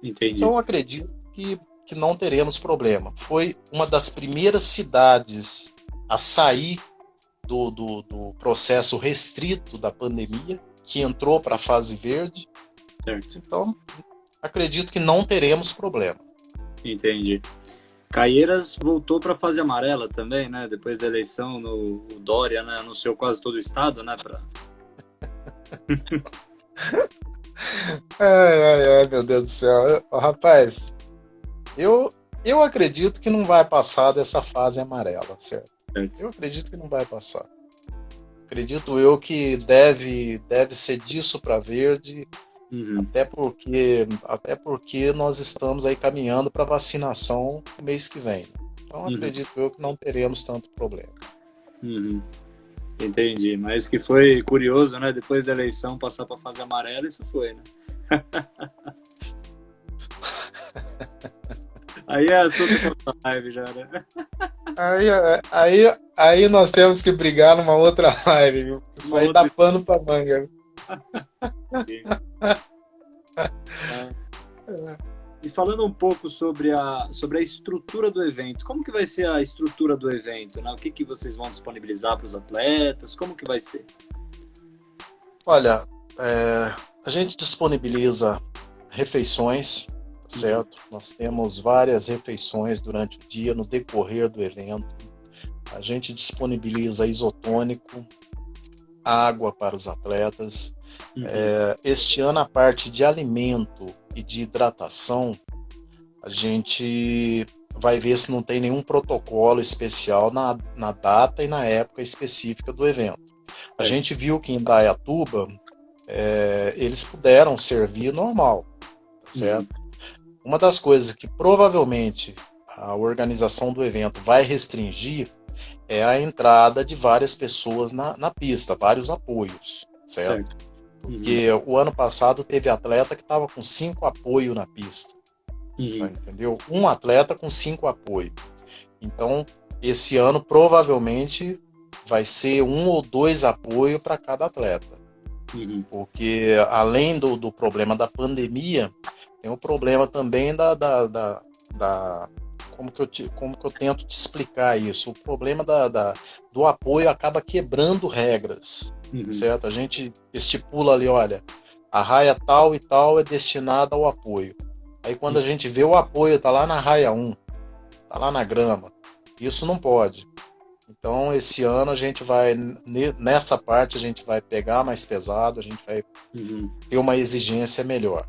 Entendi. Então eu acredito que não teremos problema. Foi uma das primeiras cidades a sair do processo restrito da pandemia, que entrou para a fase verde. Certo. Então, acredito que não teremos problema. Entendi. Caieiras voltou para a fase amarela também, né? Depois da eleição, o Dória, né, anunciou quase todo o estado, né? Ai, meu Deus do céu. Rapaz, eu acredito que não vai passar dessa fase amarela, certo? Eu acredito que não vai passar. Acredito eu que deve ser disso para verde, Uhum. até porque nós estamos aí caminhando para vacinação no mês que vem. Então acredito eu que não teremos tanto problema. Uhum. Entendi, mas que foi curioso, né? Depois da eleição passar para a fase amarela, isso foi, né? Aí é assunto para live já, né? Aí nós temos que brigar numa outra live, viu? Isso aí dá pano pra manga. E falando um pouco sobre a estrutura do evento, como que vai ser a estrutura do evento, né? O que vocês vão disponibilizar para os atletas? Como que vai ser? Olha, a gente disponibiliza refeições, certo? Nós temos várias refeições durante o dia, no decorrer do evento. A gente disponibiliza isotônico, água para os atletas. Este ano, a parte de alimento e de hidratação, a gente vai ver se não tem nenhum protocolo especial na data e na época específica do evento. A gente viu que em Indaiatuba, eles puderam servir normal, certo? Uma das coisas que provavelmente a organização do evento vai restringir é a entrada de várias pessoas na pista, vários apoios, certo? Porque o ano passado teve atleta que estava com 5 apoios na pista, tá, entendeu? Um atleta com 5 apoios. Então, esse ano provavelmente vai ser 1 ou 2 apoios para cada atleta. Porque além do problema da pandemia, tem o problema também como que eu tento te explicar isso? O problema do apoio acaba quebrando regras, certo? A gente estipula ali, olha, a raia tal e tal é destinada ao apoio. Aí quando a gente vê o apoio tá lá na raia 1, tá lá na grama, isso não pode. Então esse ano a gente vai, nessa parte a gente vai pegar mais pesado, a gente vai ter uma exigência melhor.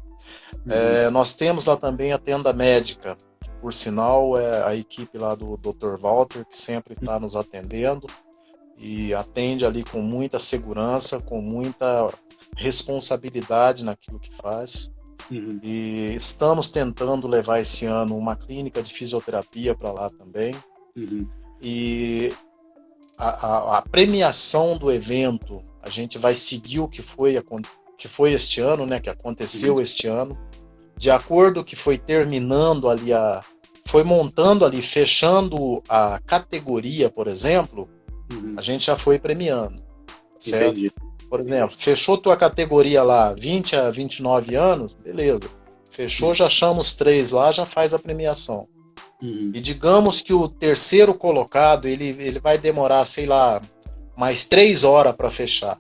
Nós temos lá também a tenda médica, por sinal, é a equipe lá do Dr. Walter, que sempre está nos atendendo e atende ali com muita segurança, com muita responsabilidade naquilo que faz. E estamos tentando levar esse ano uma clínica de fisioterapia para lá também. E a premiação do evento, a gente vai seguir o que foi este ano, né, que aconteceu este ano. De acordo com o que foi terminando ali, foi montando ali, fechando a categoria, por exemplo, a gente já foi premiando, certo? Entendi. Por exemplo, fechou tua categoria lá, 20 a 29 anos, beleza. Fechou, já chama os 3 lá, já faz a premiação. E digamos que o terceiro colocado, ele vai demorar, sei lá, mais 3 horas para fechar.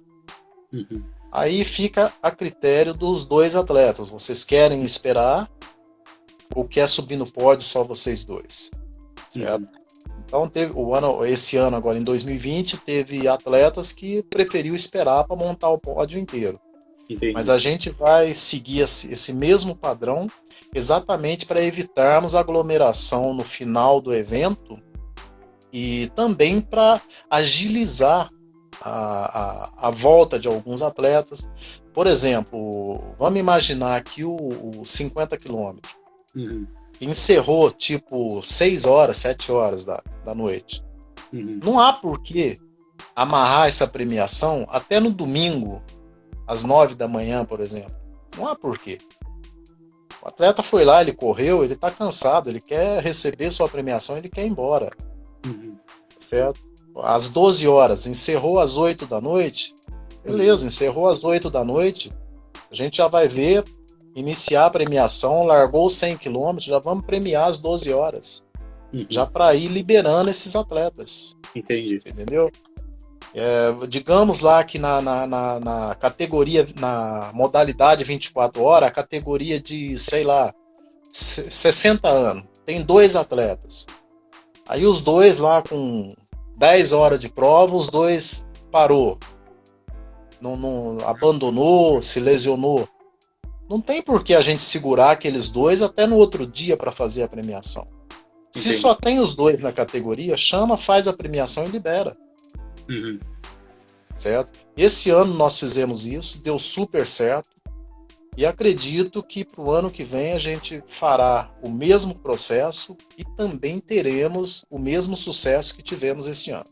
Aí fica a critério dos 2 atletas. Vocês querem esperar ou quer subir no pódio só vocês dois? Certo? Então esse ano agora em 2020 teve atletas que preferiu esperar para montar o pódio inteiro. Entendi. Mas a gente vai seguir esse mesmo padrão exatamente para evitarmos aglomeração no final do evento e também para agilizar a volta de alguns atletas. Por exemplo, vamos imaginar aqui o 50 quilômetros. Encerrou tipo 6 horas, 7 horas da noite. Não há por que amarrar essa premiação até no domingo, às 9 da manhã, por exemplo. Não há por quê. O atleta foi lá, ele correu, ele está cansado, ele quer receber sua premiação, ele quer ir embora. Certo? Às 12 horas, encerrou às 8 da noite, beleza, encerrou às 8 da noite, a gente já vai ver, iniciar a premiação, largou os 100 km, já vamos premiar às 12 horas, já para ir liberando esses atletas. Entendi. Entendeu? Digamos lá que na categoria, na modalidade 24 horas, a categoria de, sei lá, 60 anos, tem 2 atletas. Aí os 2 lá com 10 horas de prova, os 2 parou. Não abandonou, se lesionou. Não tem por que a gente segurar aqueles 2 até no outro dia para fazer a premiação. Se só tem os 2 na categoria, chama, faz a premiação e libera. Certo? Esse ano nós fizemos isso, deu super certo. E acredito que para o ano que vem a gente fará o mesmo processo e também teremos o mesmo sucesso que tivemos este ano.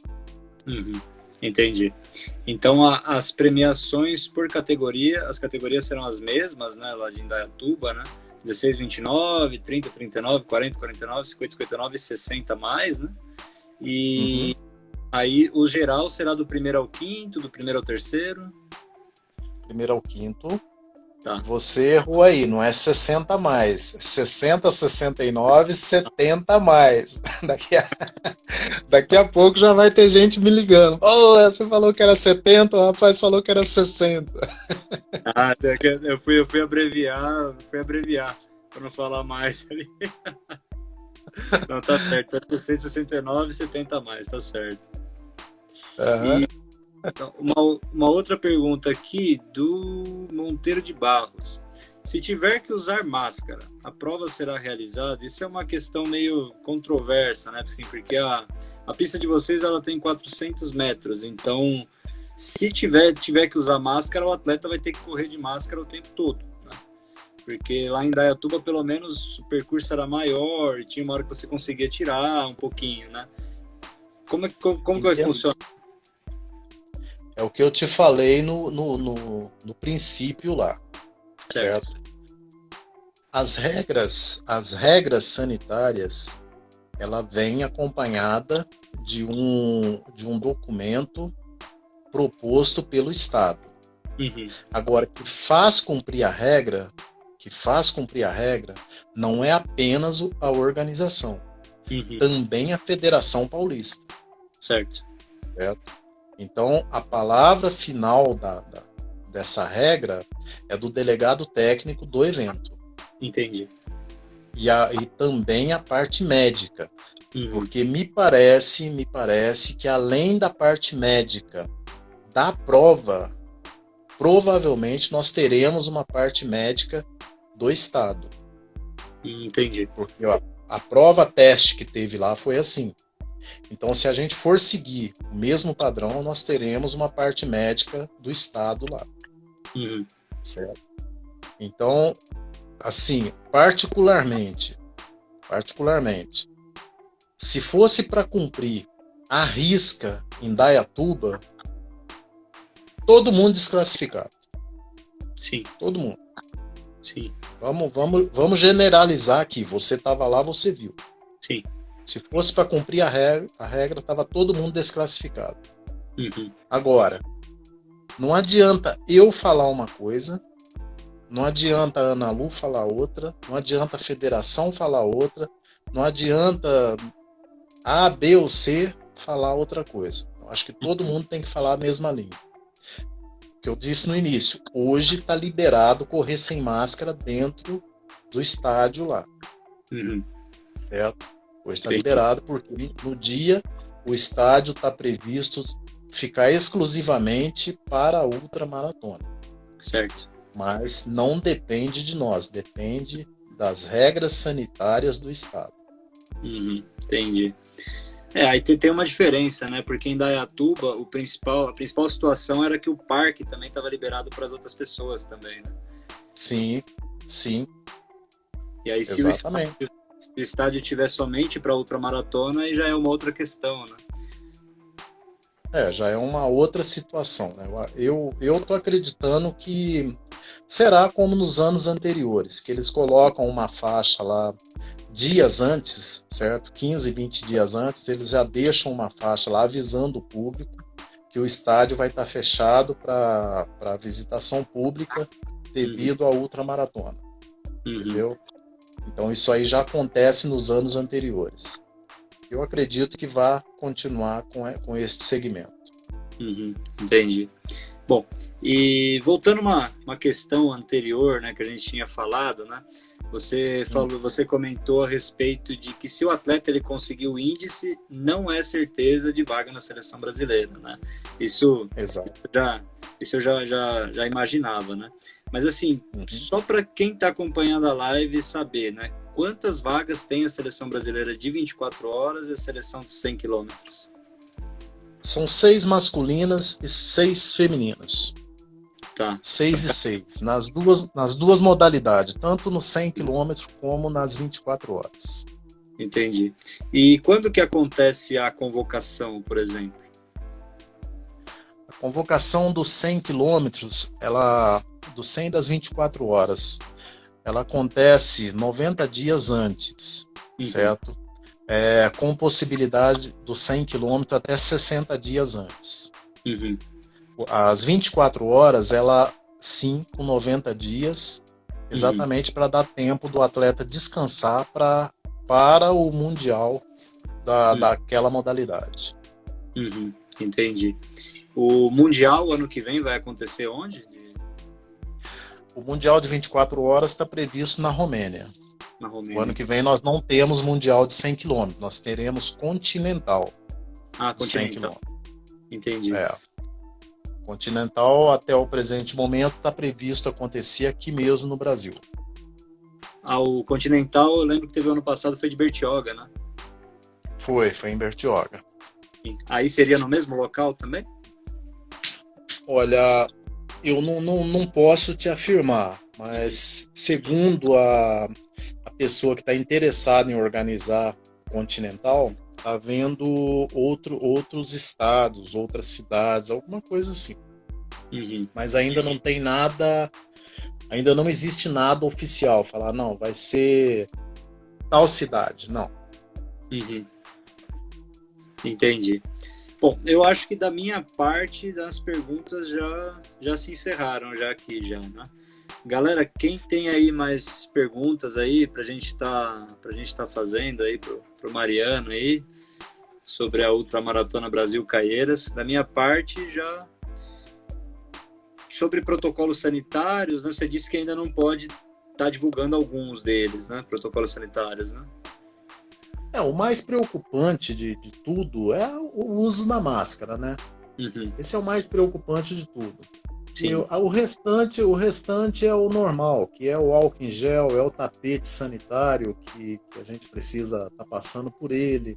Entendi. Então as premiações por categoria, as categorias serão as mesmas, né, lá de Indaiatuba, né? 16, 29, 30, 39, 40, 49, 50, 59 e 60 mais, né? E aí o geral será do primeiro ao quinto, do primeiro ao terceiro? Primeiro ao quinto. Tá. Você errou aí, não é 60 mais. 60, 69, 70 mais. Daqui a pouco já vai ter gente me ligando. Você falou que era 70, o rapaz falou que era 60. Eu fui abreviar para não falar mais. Não, tá certo. É 669, 70 mais, tá certo. Então, uma outra pergunta aqui do Monteiro de Barros. Se tiver que usar máscara, a prova será realizada? Isso é uma questão meio controversa, né? Assim, porque a pista de vocês ela tem 400 metros, então se tiver que usar máscara, o atleta vai ter que correr de máscara o tempo todo, né? Porque lá em Indaiatuba, pelo menos, o percurso era maior e tinha uma hora que você conseguia tirar um pouquinho, né? Como que vai funcionar? É o que eu te falei no princípio lá, certo? As regras sanitárias, ela vem acompanhada de um documento proposto pelo Estado. Agora, que faz cumprir a regra, não é apenas a organização, também a Federação Paulista. Certo. Então, a palavra final dessa regra é do delegado técnico do evento. Entendi. E também a parte médica. Porque me parece que além da parte médica da prova, provavelmente nós teremos uma parte médica do Estado. Entendi. Porque a prova teste que teve lá foi assim. Então, se a gente for seguir o mesmo padrão, nós teremos uma parte médica do Estado lá. Certo? Então, assim, particularmente, se fosse para cumprir a risca em Indaiatuba, todo mundo desclassificado. Sim. Todo mundo. Sim. Vamos generalizar aqui. Você estava lá, você viu. Sim. Se fosse para cumprir a regra, estava todo mundo desclassificado. Agora, não adianta eu falar uma coisa, não adianta a Ana Lu falar outra, não adianta a federação falar outra, não adianta A, B ou C falar outra coisa. Eu acho que todo mundo tem que falar a mesma língua. O que eu disse no início, hoje está liberado correr sem máscara dentro do estádio lá. Uhum. certo? Hoje está Sim. liberado porque no dia o estádio está previsto ficar exclusivamente para a ultramaratona. Certo. Mas não depende de nós, depende das regras sanitárias do estado. Uhum. Entendi. Aí tem uma diferença, né? Porque em Dayatuba, a principal situação era que o parque também estava liberado para as outras pessoas também, né? Sim, sim, E aí, se exatamente. o estádio tiver somente para ultramaratona, aí já é uma outra questão, né? Já é uma outra situação, né? Eu tô acreditando que será como nos anos anteriores, que eles colocam uma faixa lá dias antes, certo? 15, 20 dias antes, eles já deixam uma faixa lá avisando o público que o estádio vai estar fechado para visitação pública Uhum. devido à ultramaratona, Uhum. entendeu? Então isso aí já acontece nos anos anteriores. Eu acredito que vai continuar com este segmento. Uhum. Entendi. Bom, e voltando uma questão anterior, né, que a gente tinha falado, né? Você comentou a respeito de que se o atleta ele conseguir o índice, não é certeza de vaga na seleção brasileira, né? Isso, Exato. já, isso eu já imaginava, né? Mas assim, Uhum. só para quem está acompanhando a live saber, né? Quantas vagas tem a seleção brasileira de 24 horas e a seleção de 100 quilômetros? São 6 masculinas e 6 femininas. Tá. 6 e 6, nas duas modalidades, tanto no 100 quilômetros como nas 24 horas. Entendi. E quando que acontece a convocação, por exemplo? A convocação dos 100 quilômetros, do 100 das 24 horas, ela acontece 90 dias antes, Uhum. certo? Com possibilidade dos 100 quilômetros até 60 dias antes. Uhum. As 24 horas, ela sim, com 90 dias, Uhum. exatamente para dar tempo do atleta descansar para o Mundial daquela modalidade. Uhum. Entendi. O Mundial, ano que vem, vai acontecer onde? O Mundial de 24 horas está previsto na Romênia. Na O ano Romênia. que vem nós não temos Mundial de 100 km, nós teremos Continental Ah, de 100 continental. km. Entendi. Continental, até o presente momento, está previsto acontecer aqui mesmo no Brasil. Ah, o continental, eu lembro que teve ano passado, foi de Bertioga, né? Foi em Bertioga. Sim. Aí seria no mesmo local também? Olha, eu não posso te afirmar, mas segundo a pessoa que está interessada em organizar Continental, está vendo outros estados, outras cidades, alguma coisa assim. Uhum. Mas ainda não tem nada, ainda não existe nada oficial. Falar, não, vai ser tal cidade. Não. Uhum. Entendi. Bom, eu acho que da minha parte, as perguntas já se encerraram já aqui, já, né? Galera, quem tem aí mais perguntas aí pra gente tá fazendo aí pro Mariano aí sobre a Ultramaratona Brasil Caieiras. Da minha parte, já sobre protocolos sanitários, né? Você disse que ainda não pode estar divulgando alguns deles, né? Protocolos sanitários, né? O mais preocupante de tudo é o uso da máscara, né? Uhum. Esse é o mais preocupante de tudo. E Sim. o restante é o normal, que é o álcool em gel, é o tapete sanitário que a gente precisa estar passando por ele.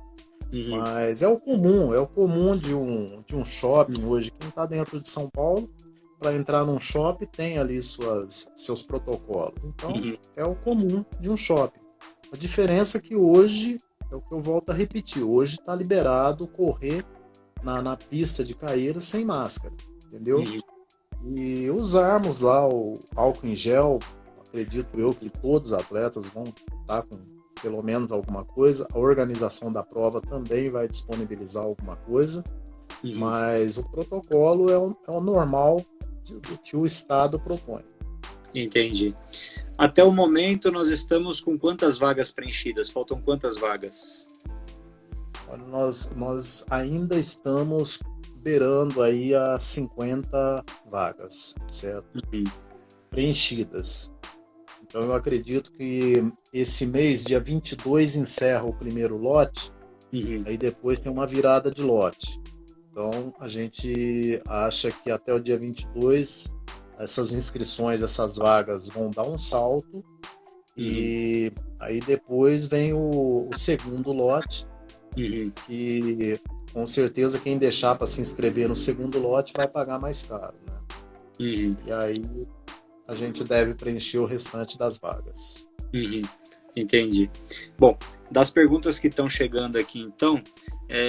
Uhum. Mas é o comum de um shopping hoje. Quem está dentro de São Paulo, para entrar num shopping, tem ali seus protocolos. Então, Uhum. é o comum de um shopping. A diferença é que hoje, é o que eu volto a repetir, hoje está liberado correr na pista de Caieiras sem máscara, entendeu? Uhum. E usarmos lá o álcool em gel, acredito eu que todos os atletas vão estar com pelo menos alguma coisa. A organização da prova também vai disponibilizar alguma coisa, Uhum. mas o protocolo é o normal que o Estado propõe. Entendi. Até o momento, nós estamos com quantas vagas preenchidas? Faltam quantas vagas? Olha, nós ainda estamos beirando aí as 50 vagas, certo? Uhum. Preenchidas. Então eu acredito que esse mês, dia 22, encerra o primeiro lote, aí depois tem uma virada de lote. Então a gente acha que até o dia 22 essas inscrições, essas vagas vão dar um salto, e aí depois vem o segundo lote, que com certeza quem deixar para se inscrever no segundo lote vai pagar mais caro, né? E aí a gente deve preencher o restante das vagas. Entendi. Bom, das perguntas que estão chegando aqui, então,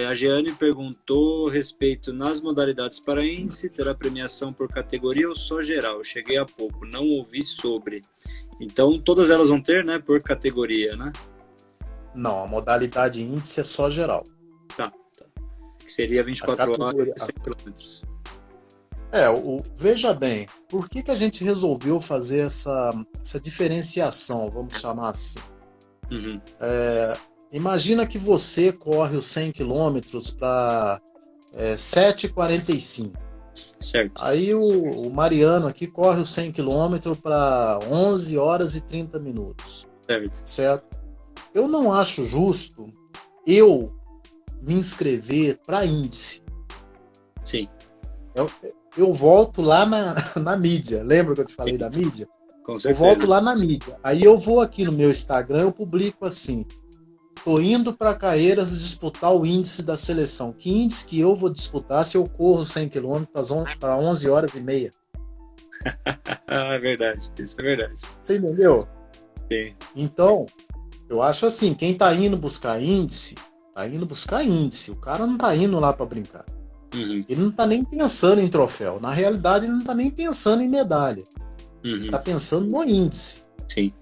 a Jeane perguntou a respeito nas modalidades para índice, terá premiação por categoria ou só geral? Eu cheguei há pouco, não ouvi sobre. Então, todas elas vão ter, né, por categoria, né? Não, a modalidade índice é só geral. Tá. Que seria 24 horas e 100 quilômetros. Veja bem, por que a gente resolveu fazer essa diferenciação, vamos chamar assim? Imagina que você corre os 100 km para 7h45. Certo. Aí o Mariano aqui corre os 100 km para 11 horas e 30 minutos. Certo? Eu não acho justo eu me inscrever para índice. Sim. Eu volto lá na mídia. Lembra que eu te falei da mídia? Com certeza. Eu volto lá na mídia. Aí eu vou aqui no meu Instagram, eu publico assim: tô indo para Caieiras disputar o índice da seleção. Que índice que eu vou disputar se eu corro 100 km para 11 horas e meia? É verdade, isso é verdade. Você entendeu? Sim. Então, eu acho assim, quem tá indo buscar índice, tá indo buscar índice. O cara não tá indo lá para brincar. Ele não tá nem pensando em troféu. Na realidade, ele não tá nem pensando em medalha. Ele tá pensando no índice. Sim.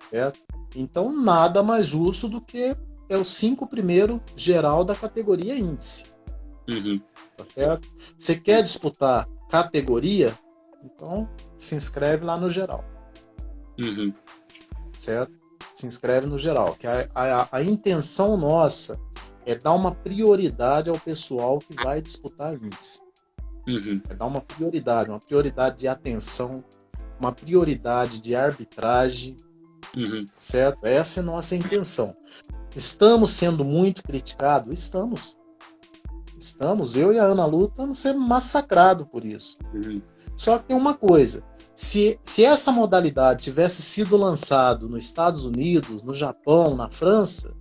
Certo? Então, nada mais justo do que os 5 primeiros geral da categoria índice. Tá certo? Você quer disputar categoria? Então, se inscreve lá no geral. Certo? Se inscreve no geral. Que a intenção nossa é dar uma prioridade ao pessoal que vai disputar índice. É dar uma prioridade de atenção, uma prioridade de arbitragem, certo? Essa é a nossa intenção. Estamos sendo muito criticados? Estamos. Eu e a Ana Lu estamos sendo massacrados por isso. Só que tem uma coisa, se essa modalidade tivesse sido lançada nos Estados Unidos, no Japão, na França,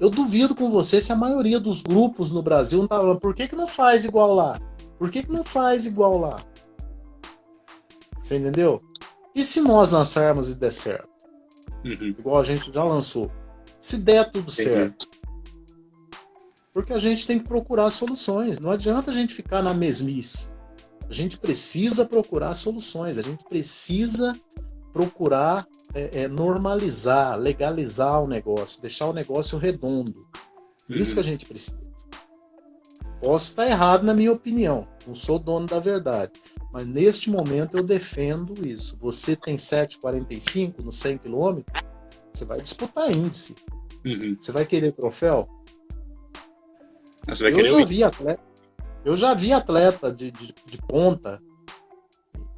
eu duvido com você se a maioria dos grupos no Brasil não tá falando: por que não faz igual lá? Por que não faz igual lá? Você entendeu? E se nós lançarmos e der certo? Igual a gente já lançou. Se der tudo certo. Porque a gente tem que procurar soluções. Não adianta a gente ficar na mesmice. A gente precisa procurar soluções. A gente precisa procurar normalizar, legalizar o negócio, deixar o negócio redondo. Isso que a gente precisa. Posso estar errado na minha opinião, não sou dono da verdade, mas neste momento eu defendo isso. Você tem 7,45 no 100 km, você vai disputar índice. Você vai querer troféu? Você vai querer eu já vi atleta de ponta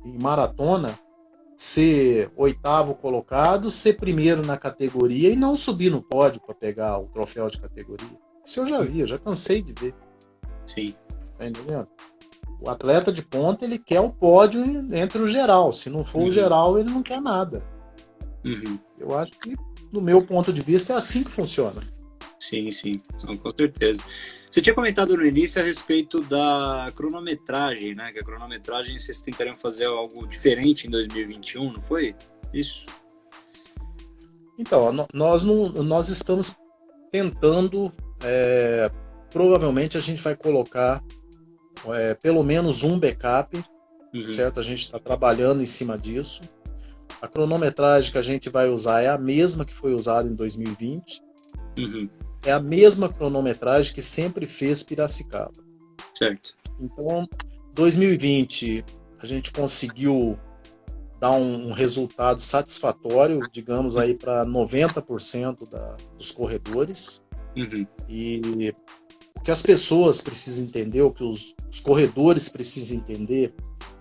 em maratona ser 8º colocado, ser primeiro na categoria e não subir no pódio para pegar o troféu de categoria. Isso eu já vi, eu já cansei de ver. Sim. Tá entendendo? O atleta de ponta, ele quer o pódio entre o geral. Se não for o geral, ele não quer nada. Eu acho que, do meu ponto de vista, é assim que funciona. Sim, com certeza. Você tinha comentado no início a respeito da cronometragem, né? Que a cronometragem vocês tentariam fazer algo diferente em 2021, não foi? Isso? Então, nós estamos tentando, provavelmente a gente vai colocar pelo menos um backup, certo? A gente está trabalhando em cima disso. A cronometragem que a gente vai usar é a mesma que foi usada em 2020. É a mesma cronometragem que sempre fez Piracicaba. Certo. Então, 2020, a gente conseguiu dar um resultado satisfatório, digamos aí para 90% dos corredores. E o que as pessoas precisam entender, o que os corredores precisam entender,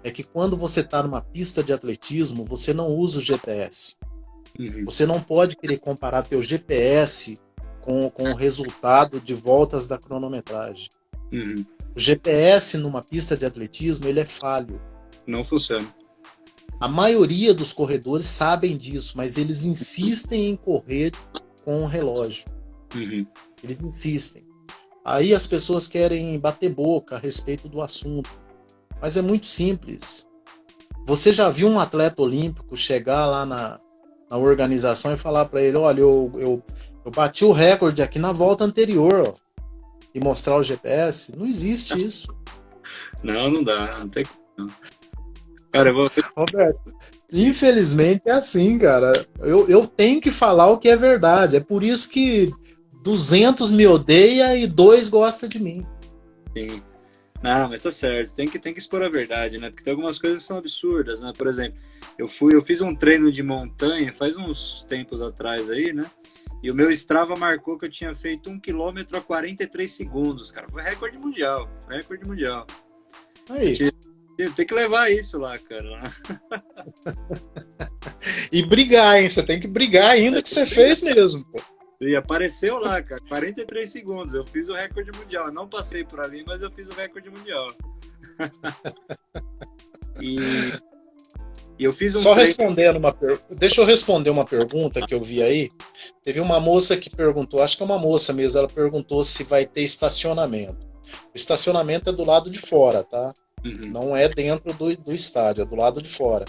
é que quando você está numa pista de atletismo, você não usa o GPS. Você não pode querer comparar teu GPS com o resultado de voltas da cronometragem. O GPS numa pista de atletismo, ele é falho. Não funciona. A maioria dos corredores sabem disso, mas eles insistem em correr com o relógio. Eles insistem. Aí as pessoas querem bater boca a respeito do assunto. Mas é muito simples. Você já viu um atleta olímpico chegar lá na organização e falar para ele, olha, eu bati o recorde aqui na volta anterior, ó, e mostrar o GPS? Não existe isso. Não dá. Não tem como. Cara, eu vou... Roberto, infelizmente é assim, cara. Eu tenho que falar o que é verdade. É por isso que 200 me odeia e 2 gosta de mim. Sim. Não, mas tá certo. Tem que expor a verdade, né? Porque tem algumas coisas que são absurdas, né? Por exemplo, eu fiz um treino de montanha faz uns tempos atrás aí, né? E o meu Strava marcou que eu tinha feito 1 km a 43 segundos, cara. Foi recorde mundial. Aí. Tem que levar isso lá, cara. E brigar, hein? Você tem que brigar ainda que você fez mesmo, pô. E apareceu lá, cara, 43 segundos. Eu fiz o recorde mundial. Eu não passei por ali, mas eu fiz o recorde mundial. E eu fiz um Só respondendo Deixa eu responder uma pergunta que eu vi aí. Teve uma moça que perguntou, acho que é uma moça mesmo, ela perguntou se vai ter estacionamento. O estacionamento é do lado de fora, tá? Não é dentro do estádio, é do lado de fora.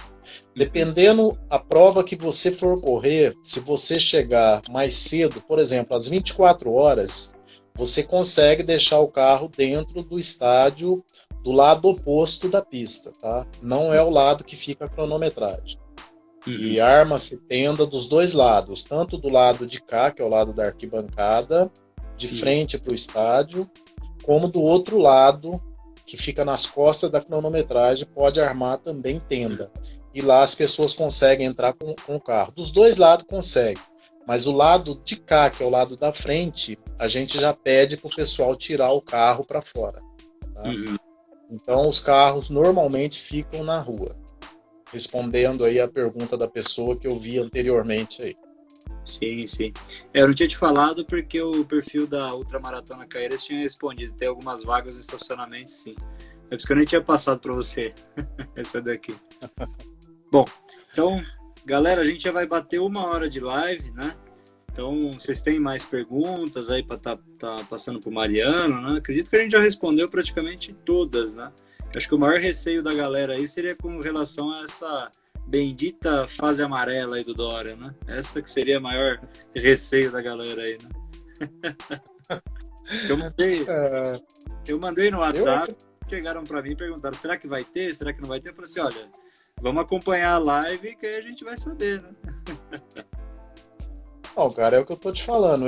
Dependendo a prova que você for correr, se você chegar mais cedo, por exemplo, às 24 horas, você consegue deixar o carro dentro do estádio do lado oposto da pista, tá? Não é o lado que fica a cronometragem. E arma-se tenda dos dois lados, tanto do lado de cá, que é o lado da arquibancada, de frente para o estádio, como do outro lado, que fica nas costas da cronometragem, pode armar também tenda. E lá as pessoas conseguem entrar com o carro. Dos dois lados consegue. Mas o lado de cá, que é o lado da frente, a gente já pede para o pessoal tirar o carro para fora. Tá? Então os carros normalmente ficam na rua. Respondendo aí a pergunta da pessoa que eu vi anteriormente aí. Sim. Eu não tinha te falado porque o perfil da Ultramaratona Caieiras tinha respondido. Tem algumas vagas de estacionamento, sim. É por isso que eu nem tinha passado para você essa daqui. Bom, então, galera, a gente já vai bater 1 hora de live, né? Então, vocês têm mais perguntas aí para tá passando para o Mariano, né? Acredito que a gente já respondeu praticamente todas, né? Acho que o maior receio da galera aí seria com relação a essa bendita fase amarela aí do Dória, né? Essa que seria o maior receio da galera aí, né? Eu mandei no WhatsApp, chegaram para mim e perguntaram, será que vai ter? Será que não vai ter? Eu falei assim, olha, vamos acompanhar a live que aí a gente vai saber, né? Não, cara, é o que eu tô te falando.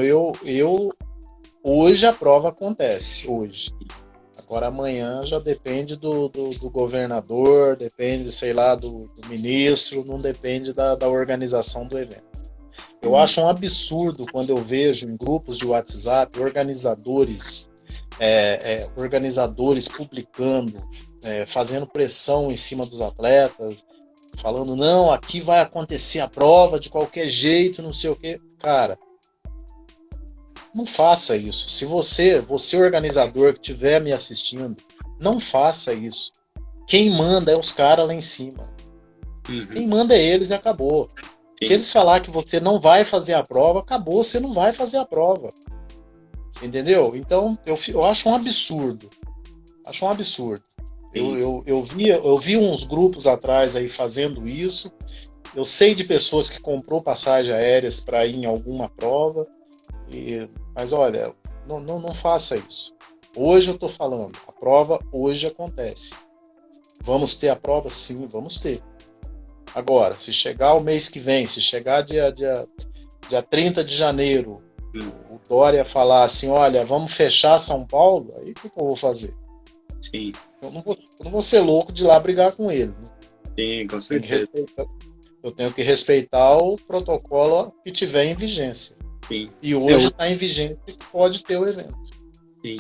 Hoje a prova acontece, hoje. Agora amanhã já depende do governador, depende, sei lá, do ministro, não depende da organização do evento. Eu acho um absurdo quando eu vejo em grupos de WhatsApp organizadores publicando, fazendo pressão em cima dos atletas, falando, não, aqui vai acontecer a prova de qualquer jeito, não sei o quê. Cara, não faça isso. Se você organizador que estiver me assistindo, não faça isso. Quem manda é os caras lá em cima. Quem manda é eles e acabou. Se eles falar que você não vai fazer a prova, acabou, você não vai fazer a prova. Entendeu? Então, eu acho um absurdo. Acho um absurdo. Eu vi uns grupos atrás aí fazendo isso. Eu sei de pessoas que comprou passagens aéreas para ir em alguma prova. Mas olha, não faça isso. Hoje eu estou falando, a prova hoje acontece. Vamos ter a prova? Sim, vamos ter. Agora, se chegar o mês que vem, se chegar dia 30 de janeiro, o Dória falar assim, olha, vamos fechar São Paulo, aí o que eu vou fazer? Sim. Eu não vou ser louco de ir lá brigar com ele. Né? Sim, com certeza. Eu tenho que respeitar o protocolo que tiver em vigência. Sim. E hoje está em vigência que pode ter o evento. Sim.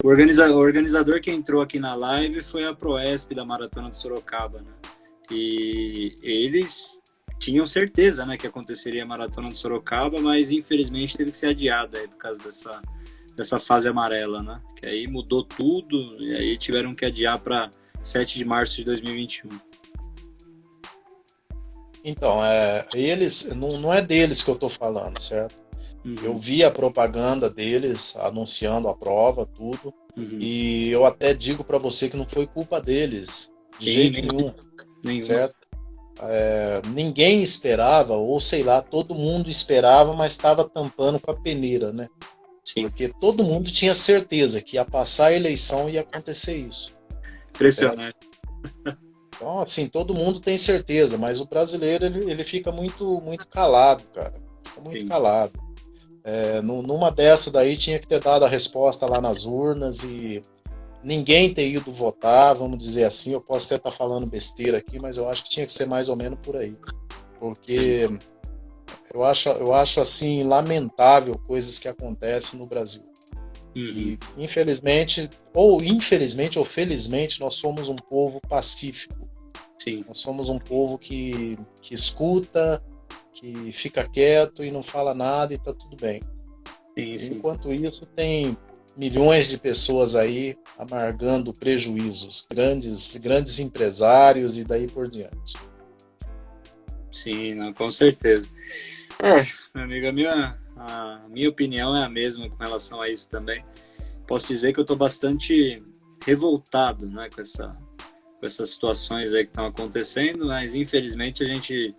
O organizador que entrou aqui na live foi a Proesp da Maratona de Sorocaba, né? E eles tinham certeza, né, que aconteceria a Maratona de Sorocaba, mas infelizmente teve que ser adiada aí por causa dessa fase amarela, né? Que aí mudou tudo e aí tiveram que adiar para 7 de março de 2021. Então, eles, não é deles que eu tô falando, certo? Uhum. Eu vi a propaganda deles anunciando a prova, tudo, e eu até digo para você que não foi culpa deles, de jeito nenhum, certo? Ninguém esperava, ou sei lá, todo mundo esperava, mas estava tampando com a peneira, né? Sim. Porque todo mundo tinha certeza que ia passar a eleição e ia acontecer isso. Impressionante. Então, assim, todo mundo tem certeza, mas o brasileiro, ele fica muito, muito calado, cara. Fica muito calado. Numa dessa daí tinha que ter dado a resposta lá nas urnas e ninguém ter ido votar, vamos dizer assim. Eu posso até estar falando besteira aqui, mas eu acho que tinha que ser mais ou menos por aí. Porque eu acho assim, lamentável coisas que acontecem no Brasil. E infelizmente ou felizmente, nós somos um povo pacífico. Sim. Nós somos um povo que escuta, que fica quieto e não fala nada e tá tudo bem. Sim. Enquanto isso, tem milhões de pessoas aí amargando prejuízos, grandes empresários e daí por diante. Sim, não, com certeza. Meu amigo, a minha opinião é a mesma com relação a isso também. Posso dizer que eu estou bastante revoltado, né, com essas situações aí que estão acontecendo, mas infelizmente a gente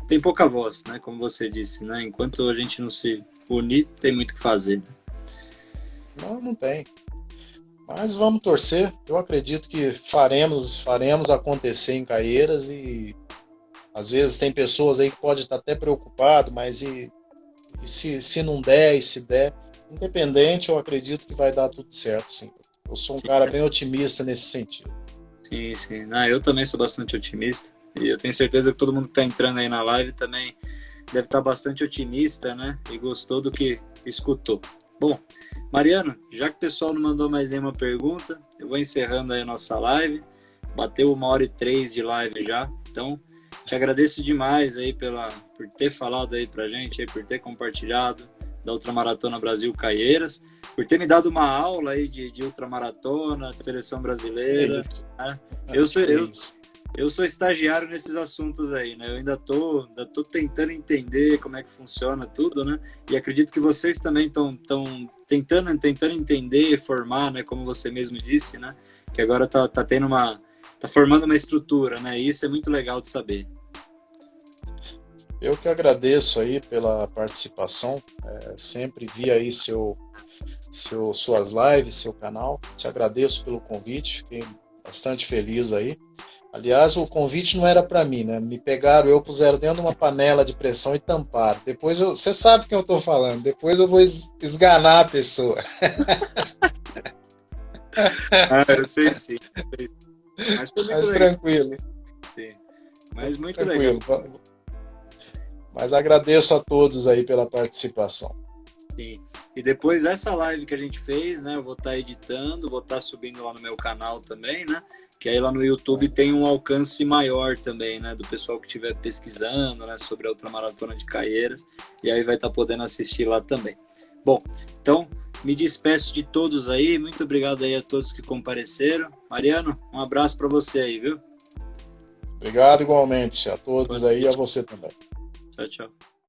tem pouca voz, né, como você disse, né, enquanto a gente não se unir, tem muito o que fazer. Né? Não tem. Mas vamos torcer. Eu acredito que faremos acontecer em Caieiras e às vezes tem pessoas aí que podem estar até preocupado, mas e se não der, e se der, independente, eu acredito que vai dar tudo certo, sim. Eu sou um cara bem otimista nesse sentido. Sim. Não, eu também sou bastante otimista e eu tenho certeza que todo mundo que está entrando aí na live também deve estar bastante otimista, né? E gostou do que escutou. Bom, Mariano, já que o pessoal não mandou mais nenhuma pergunta, eu vou encerrando aí a nossa live. Bateu 1h03 de live já, então te agradeço demais aí por ter falado aí pra gente, aí, por ter compartilhado da Ultramaratona Brasil Caieiras, por ter me dado uma aula aí de ultramaratona, de seleção brasileira. Né? Eu sou estagiário nesses assuntos aí, né? Eu ainda tô tentando entender como é que funciona tudo, né? E acredito que vocês também estão tentando entender e formar, né? Como você mesmo disse, né? Que agora tá formando uma estrutura, né? E isso é muito legal de saber. Eu que agradeço aí pela participação, sempre vi aí suas lives, seu canal, te agradeço pelo convite, fiquei bastante feliz aí. Aliás, o convite não era para mim, né? Me pegaram, puseram dentro de uma panela de pressão e tamparam. Depois, você sabe quem eu tô falando, depois eu vou esganar a pessoa. Eu sei sim. Mas tranquilo. Sim. Mas muito tranquilo. Legal. Mas agradeço a todos aí pela participação. Sim. E depois essa live que a gente fez, né? Eu vou estar editando, vou estar subindo lá no meu canal também, né? Que aí lá no YouTube tem um alcance maior também, né? Do pessoal que estiver pesquisando, né? Sobre a Ultramaratona de Caieiras. E aí vai estar podendo assistir lá também. Bom, então me despeço de todos aí. Muito obrigado aí a todos que compareceram. Mariano, um abraço para você aí, viu? Obrigado igualmente a todos aí e a você também. Tchau.